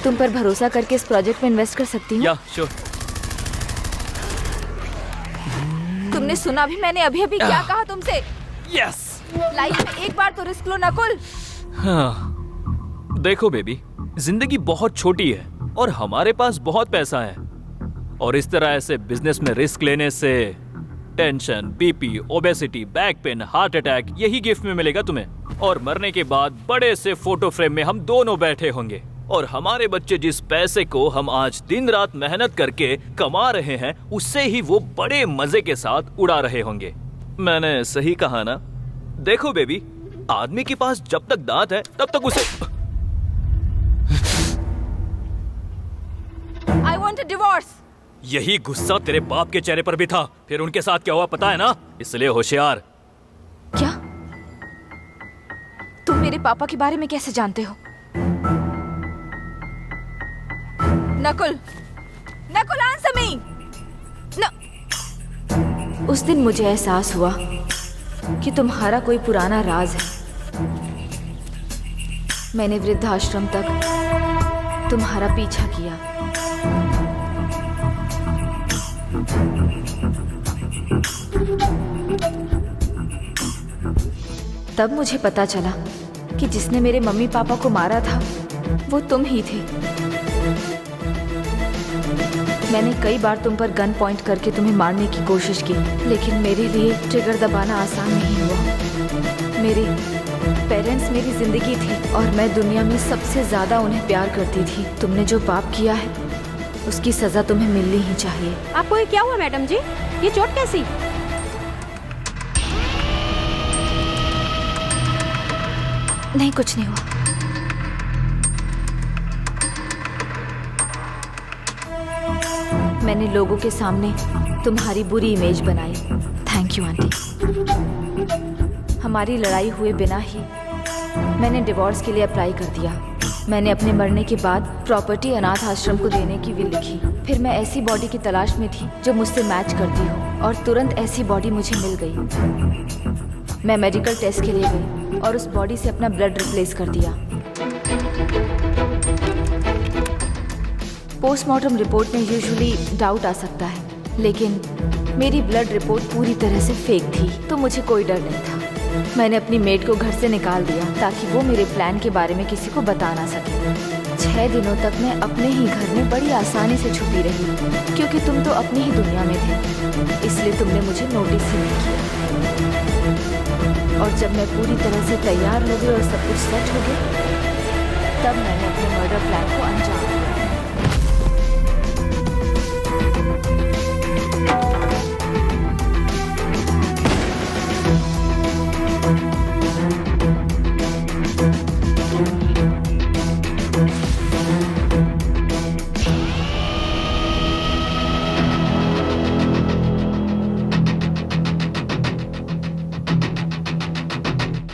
तुम पर भरोसा करके इस प्रोजेक्ट में इन्वेस्ट कर सकती हूँ? या श्योर। तुमने सुना भी मैंने अभी अभी क्या कहा तुमसे? यस। लाइफ में एक बार तो रिस्क लो नकुल। हाँ, देखो बेबी, जिंदगी बहुत छोटी है और हमारे पास बहुत पैसा है, और इस तरह ऐसे बिजनेस में रिस्क लेने से tension, BP, obesity, back pain, heart attack यही गिफ्ट में मिलेगा तुम्हें। और मरने के बाद बड़े से फोटो फ्रेम में हम दोनों बैठे होंगे, और हमारे बच्चे जिस पैसे को हम आज दिन रात मेहनत करके कमा रहे हैं उससे ही वो बड़े मजे के साथ उड़ा रहे होंगे। मैंने सही कहा ना? देखो बेबी, आदमी के पास जब तक दांत है तब तक उसे I want a divorce. यही गुस्सा तेरे बाप के चेहरे पर भी था। फिर उनके साथ क्या हुआ पता है ना? इसलिए होशियार। क्या तुम मेरे पापा के बारे में कैसे जानते हो? Nakul, Nakul answer me. उस दिन मुझे एहसास हुआ कि तुम्हारा कोई पुराना राज है। मैंने वृद्धाश्रम तक तुम्हारा पीछा किया। तब मुझे पता चला कि जिसने मेरे मम्मी पापा को मारा था वो तुम ही थे। मैंने कई बार तुम पर गन पॉइंट करके तुम्हें मारने की कोशिश की, लेकिन मेरे लिए ट्रिगर दबाना आसान नहीं हुआ। मेरे पेरेंट्स मेरी जिंदगी थी और मैं दुनिया में सबसे ज्यादा उन्हें प्यार करती थी। तुमने जो पाप किया है उसकी सजा तुम्हें मिलनी ही चाहिए। आपको ये क्या हुआ मैडम जी? ये चोट कैसी? नहीं, कुछ नहीं हुआ। मैंने लोगों के सामने तुम्हारी बुरी इमेज बनाई। Thank you aunty. हमारी लड़ाई हुए बिना ही मैंने डिवोर्स के लिए अप्लाई कर दिया। मैंने अपने मरने के बाद प्रॉपर्टी अनाथ आश्रम को देने की विल लिखी। फिर मैं ऐसी बॉडी की तलाश में थी जो मुझसे मैच करती हो और तुरंत ऐसी बॉडी मुझे मिल गई। मैं मेडिकल टेस्ट के लिए गई और उस बॉडी से अपना ब्लड रिप्लेस कर दिया। पोस्टमार्टम रिपोर्ट में यूजुअली डाउट आ सकता है, लेकिन मेरी ब्लड रिपोर्ट पूरी तरह से फेक थी, तो मुझे कोई डर नहीं था। मैंने अपनी मेड को घर से निकाल दिया ताकि वो मेरे प्लान के बारे में किसी को बता ना सके। 6 दिनों तक मैं अपने ही घर में बड़ी आसानी से छुपी रही, क्योंकि तुम तो अपनी ही दुनिया में थे, इसलिए तुमने मुझे नोटिस ही नहीं किया। और जब मैं पूरी तरह से तैयार हो गई और सब कुछ सेट हो गया, तब मैंने अपने मर्डर प्लान को अंजाम दिया।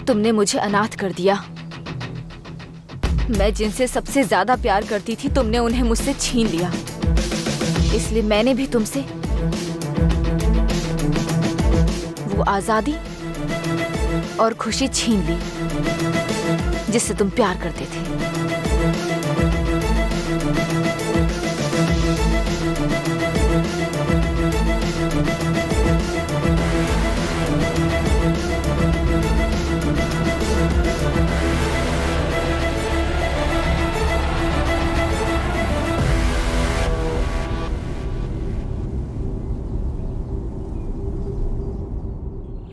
तुमने मुझे अनाथ कर दिया। मैं जिनसे सबसे ज्यादा प्यार करती थी, तुमने उन्हें मुझसे छीन लिया। इसलिए मैंने भी तुमसे वो आजादी और खुशी छीन ली जिससे तुम प्यार करते थे।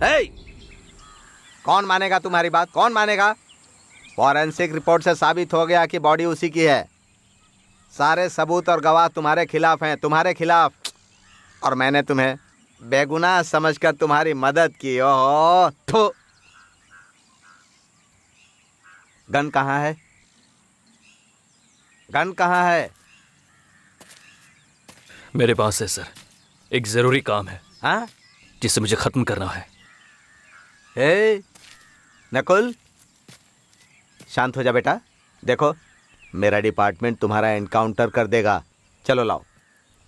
Hey! कौन मानेगा तुम्हारी बात? कौन मानेगा? फॉरेंसिक रिपोर्ट से साबित हो गया कि बॉडी उसी की है। सारे सबूत और गवाह तुम्हारे खिलाफ हैं, तुम्हारे खिलाफ। और मैंने तुम्हें बेगुनाह समझकर तुम्हारी मदद की। ओहो, थू। गन कहाँ है? गन कहाँ है? मेरे पास है सर। एक जरूरी काम है। हाँ? जिसे मुझे खत्म करना है। हे नकुल, शांत हो जा बेटा। देखो, मेरा डिपार्टमेंट तुम्हारा एनकाउंटर कर देगा। चलो लाओ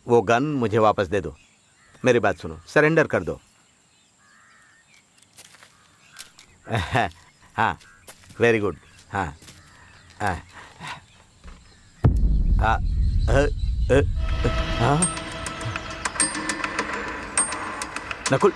वो गन, मुझे वापस दे दो। मेरी बात सुनो, सरेंडर कर दो। हाँ, वेरी गुड। हाँ हाँ हाँ हाँ नकुल,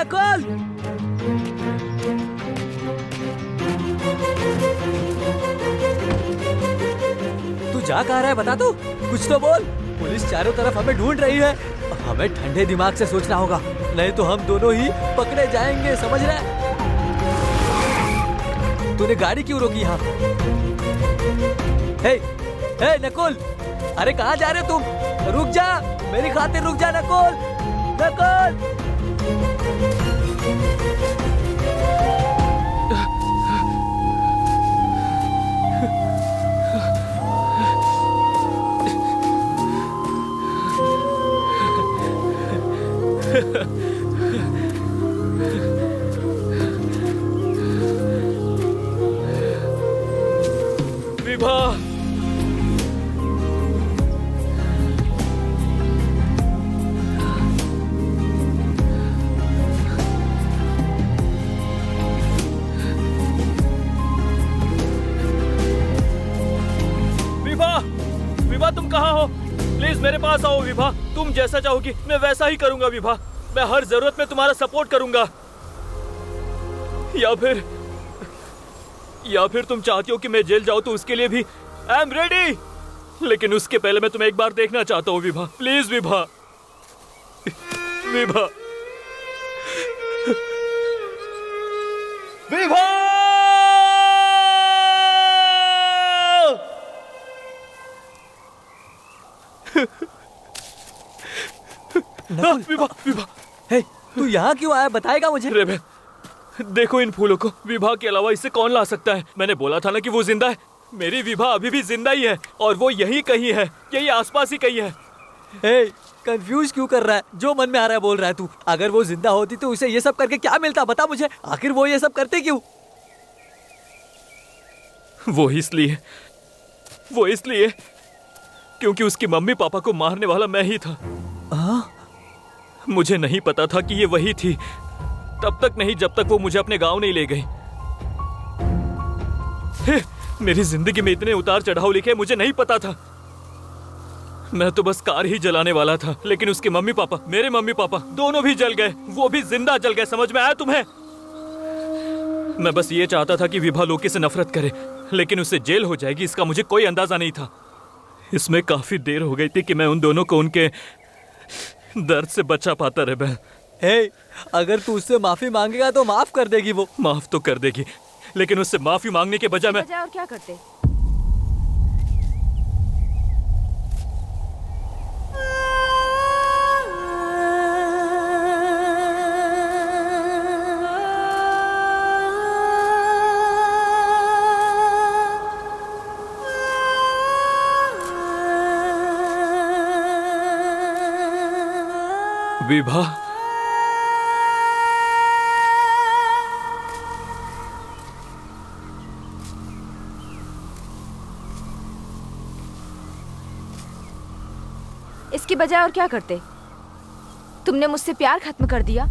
नकुल। तू जा कहाँ रहा है बता तू, कुछ तो बोल। पुलिस चारों तरफ हमें ढूंढ रही है, हमें ठंडे दिमाग से सोचना होगा, नहीं तो हम दोनों ही पकड़े जाएंगे, समझ रहा है? तूने गाड़ी क्यों रोकी यहाँ? हे, हे नकुल, अरे कहाँ जा रहे हो तुम? रुक जा, मेरी खातिर रुक जा नकुल, नकुल। विभा, विभा, विभा तुम कहाँ हो? प्लीज मेरे पास आओ विभा, तुम जैसा चाहोगी मैं वैसा ही करूंगा विभा। मैं हर जरूरत में तुम्हारा सपोर्ट करूंगा। या फिर तुम चाहती हो कि मैं जेल जाऊं तो उसके लिए भी आई एम रेडी। लेकिन उसके पहले मैं तुम्हें एक बार देखना चाहता हूँ विभा, प्लीज विभा। विभा, विभा, विभा, विभा। हे, तू यहाँ क्यों आया, बताएगा मुझे? रेबेल, देखो इन फूलों को, विभा के अलावा इसे कौन ला सकता है? मैंने बोला था ना कि वो जिंदा है। मेरी विभा अभी भी जिंदा ही है और वो यही कहीं है, यही आसपास ही कहीं है। हे, कंफ्यूज क्यों कर रहा है? जो मन में आ रहा है बोल रहा है तू। अगर वो जिंदा होती तो उसे ये सब करके क्या मिलता, बता मुझे। आखिर वो ये सब करते क्यों? वो इसलिए क्योंकि उसकी मम्मी पापा को मारने वाला मैं ही था। मुझे नहीं पता था कि ये वही थी, तब तक नहीं जब तक वो मुझे अपने गांव नहीं ले गई। मेरी जिंदगी में इतने उतार चढ़ाव लिखे मुझे नहीं पता था। मैं तो बस कार ही जलाने वाला था, लेकिन उसके मम्मी पापा, मेरे मम्मी पापा दोनों भी जल गए, वो भी जिंदा जल गए। समझ में आया तुम्हें? मैं बस ये चाहता था कि विभा लोकी से नफरत करे, लेकिन उसे जेल हो जाएगी इसका मुझे कोई अंदाजा नहीं था। इसमें काफी देर हो गई थी कि मैं उन दोनों को उनके दर्द से बचा पाता। रेबेल, हे, अगर तू उससे माफी मांगेगा तो माफ कर देगी वो। माफ तो कर देगी, लेकिन उससे माफी मांगने के बजाय मैं और क्या करते? विभा, इसकी बजाय और क्या करते? तुमने मुझसे प्यार खत्म कर दिया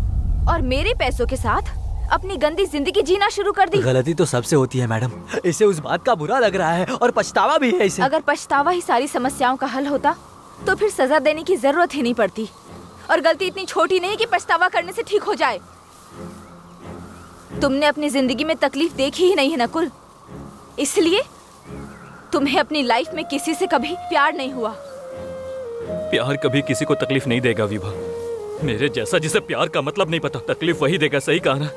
और मेरे पैसों के साथ अपनी गंदी जिंदगी जीना शुरू कर दी। गलती तो सबसे होती है मैडम, इसे उस बात का बुरा लग रहा है और पछतावा भी है इसे। अगर पछतावा ही सारी समस्याओं का हल होता तो फिर सजा देने की जरूरत ही नहीं पड़ती। और गलती इतनी छोटी नहीं कि पछतावा करने से ठीक हो जाए। तुमने अपनी जिंदगी में तकलीफ देखी ही नहीं है नकुल, इसलिए तुम्हें अपनी लाइफ में किसी से कभी प्यार नहीं हुआ। प्यार कभी किसी को तकलीफ नहीं देगा विभा। मेरे जैसा जिसे प्यार का मतलब नहीं पता, तकलीफ वही देगा। सही कहा ना?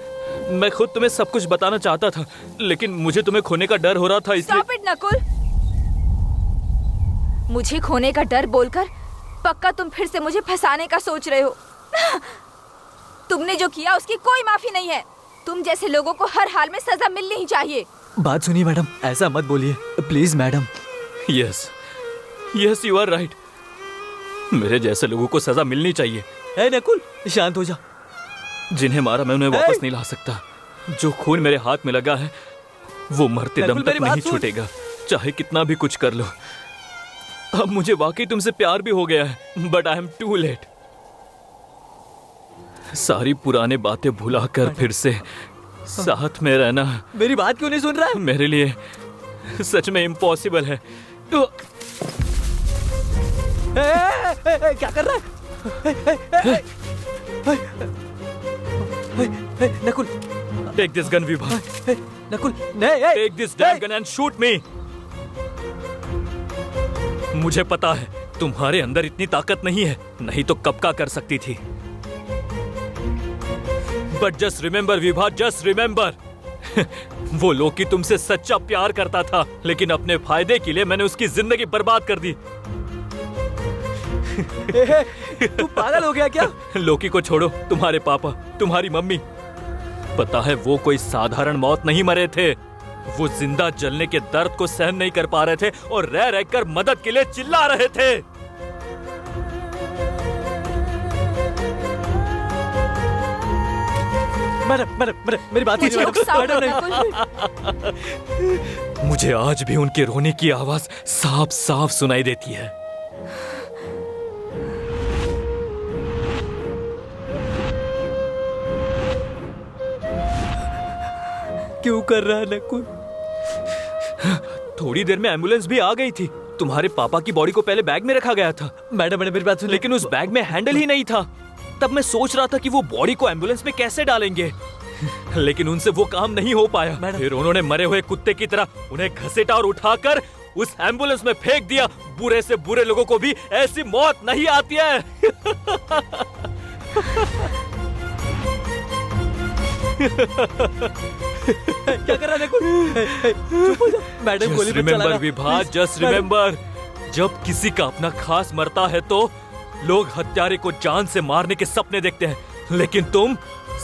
मैं खुद तुम्हें सब कुछ बताना चाहता था, लेकिन मुझे तुम्हें खोने का डर हो रहा था, इसलिए। Stop it, Nakul. मुझे खोने का डर बोलकर पक्का तुम फिर से मुझे फंसाने का सोच रहे हो। तुमने जो किया उसकी कोई माफी नहीं है। तुम जैसे लोगों को हर हाल में सजा मिलनी ही चाहिए। बात सुनिए मैडम, ऐसा मत बोलिए please madam. Yes yes, you are right. मेरे जैसे लोगों को सजा मिलनी चाहिए। ए नकुल, शांत हो जा। जिन्हें मारा मैं उन्हें वापस नहीं ला सकता। जो खून मेरे हाथ में लगा है वो मरते दम तक नहीं छूटेगा, चाहे कितना भी कुछ कर लो। अब मुझे वाकई तुमसे प्यार भी हो गया है, but I am too late. सारी पुरानी बातें भुलाकर फिर से साथ में रहना मेरी बात क्यों नहीं सुन रहा है? मेरे लिए सच में इम्पॉसिबल है। क्या कर रहा है? Nakul, take this gun Vibha, Nakul, नहीं, take this damn gun and shoot me. मुझे पता है तुम्हारे अंदर इतनी ताकत नहीं है, नहीं तो कब का कर सकती थी। But just remember Vibha, just remember, वो लोकी तुमसे सच्चा प्यार करता था, लेकिन अपने फायदे के लिए मैंने उसकी जिंदगी बर्बाद कर दी। तू पागल हो गया क्या? लोकी को छोड़ो, तुम्हारे पापा, तुम्हारी मम्मी, पता है वो कोई साधारण मौत नहीं मरे थे। वो जिंदा जलने के दर्द को सहन नहीं कर पा रहे थे और रह रहकर मदद के लिए चिल्ला रहे थे। मैडम, मेरी बात मुझे उकसाओ नकुल। मुझे आज भी उनके रोने की आवाज साफ साफ सुनाई देती है। क्यों कर रहा है नकुल? थोड़ी देर में एम्बुलेंस भी आ गई थी। तुम्हारे पापा की बॉडी को पहले बैग में रखा गया था। मैडम, मेरी बात सुन। लेकिन उस बैग में हैंडल ही नहीं था। तब मैं सोच रहा था कि वो बॉडी को एम्बुलेंस में कैसे डालेंगे, लेकिन उनसे वो काम नहीं हो पाया। फिर उन्होंने मरे हुए कुत्ते की तरह उन्हें घसीटा और उठाकर उस एम्बुलेंस में फेंक दिया। बुरे से बुरे लोगों को भी ऐसी मौत नहीं आती है। क्या कर रहा है नकुल? चुप हो जा। मैडम गोली मत चलाना। रिमेंबर विभा, जस्ट रिमेंबर, जब किसी का अपना खास मरता है तो लोग हत्यारे को जान से मारने के सपने देखते हैं, लेकिन तुम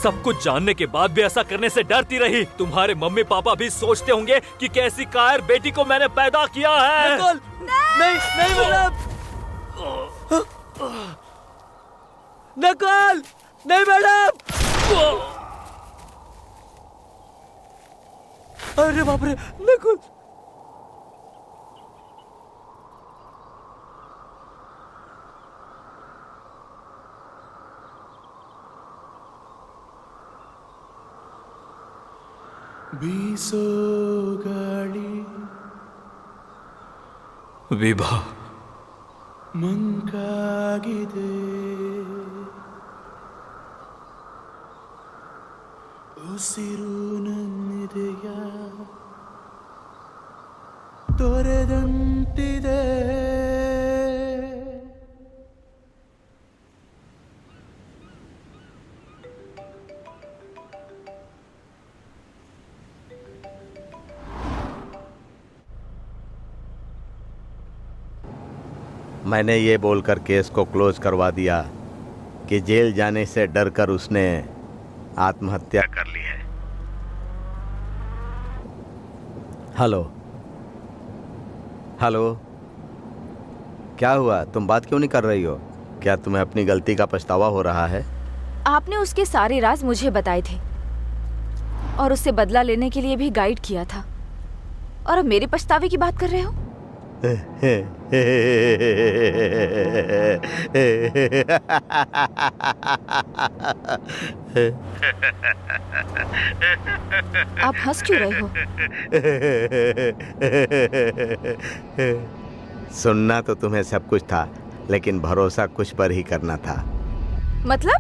सब कुछ जानने के बाद भी ऐसा करने से डरती रही। तुम्हारे मम्मी पापा भी सोचते होंगे कि कैसी कायर बेटी को मैंने पैदा किया है। नकुल, नहीं, नहीं मैडम, नकुल, नहीं मैडम। अरे बाप रे, नकुल। विभा, ಮಂಕಾಗಿದೆ ಉಸಿರು ನನ್ನಿದೆಯ ತೊರೆದಂತಿದೆ. मैंने ये बोलकर केस को क्लोज करवा दिया कि जेल जाने से डरकर उसने आत्महत्या कर ली है। हेलो हेलो, क्या हुआ? तुम बात क्यों नहीं कर रही हो? क्या तुम्हें अपनी गलती का पछतावा हो रहा है? आपने उसके सारे राज मुझे बताए थे और उससे बदला लेने के लिए भी गाइड किया था, और अब मेरे पछतावे की बात कर रहे हो? आप हंस क्यों रहे हो? सुनना तो तुम्हें सब कुछ था, लेकिन भरोसा कुछ पर ही करना था। मतलब?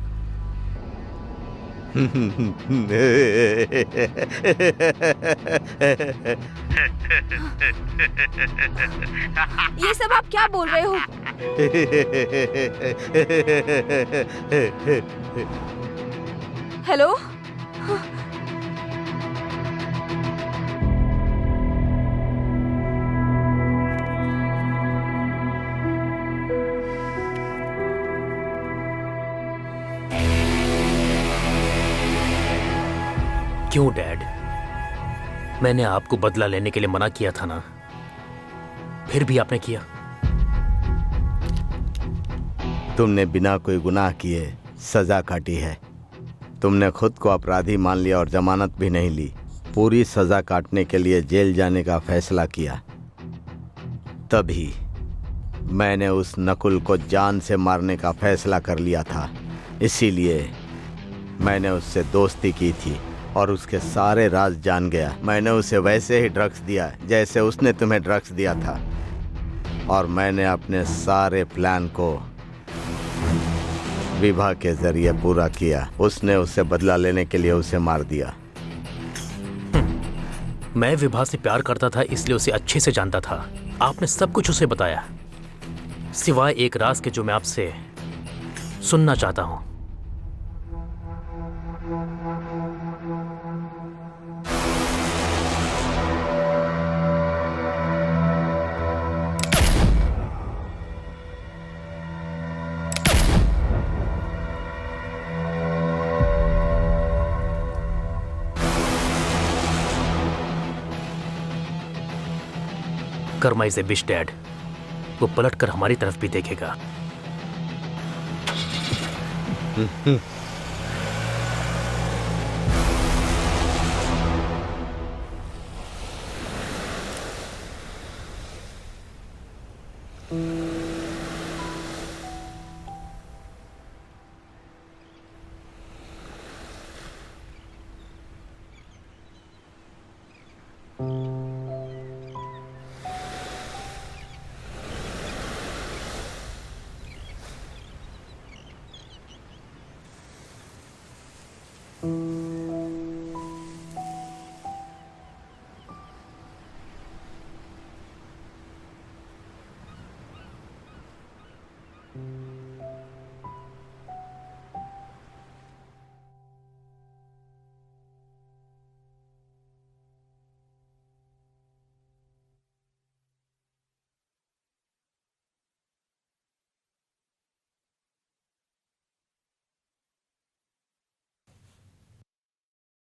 ये सब आप क्या बोल रहे हो? हेलो? क्यों डैड? मैंने आपको बदला लेने के लिए मना किया था ना, फिर भी आपने किया। तुमने बिना कोई गुनाह किए सजा काटी है। तुमने खुद को अपराधी मान लिया और जमानत भी नहीं ली। पूरी सजा काटने के लिए जेल जाने का फैसला किया। तभी मैंने उस नकुल को जान से मारने का फैसला कर लिया था। इसीलिए मैंने उससे दोस्ती की थी और उसके सारे राज जान गया। मैंने उसे वैसे ही ड्रग्स दिया जैसे उसने तुम्हें ड्रग्स दिया था, और मैंने अपने सारे प्लान को विवाह के जरिए पूरा किया। उसने उससे बदला लेने के लिए उसे मार दिया। मैं विभा से प्यार करता था, इसलिए उसे अच्छे से जानता था। आपने सब कुछ उसे बताया, सिवाय एक राज के जो मैं आपसे सुनना चाहता हूं। Karma is a bitch dad. वो पलट कर हमारी तरफ भी देखेगा।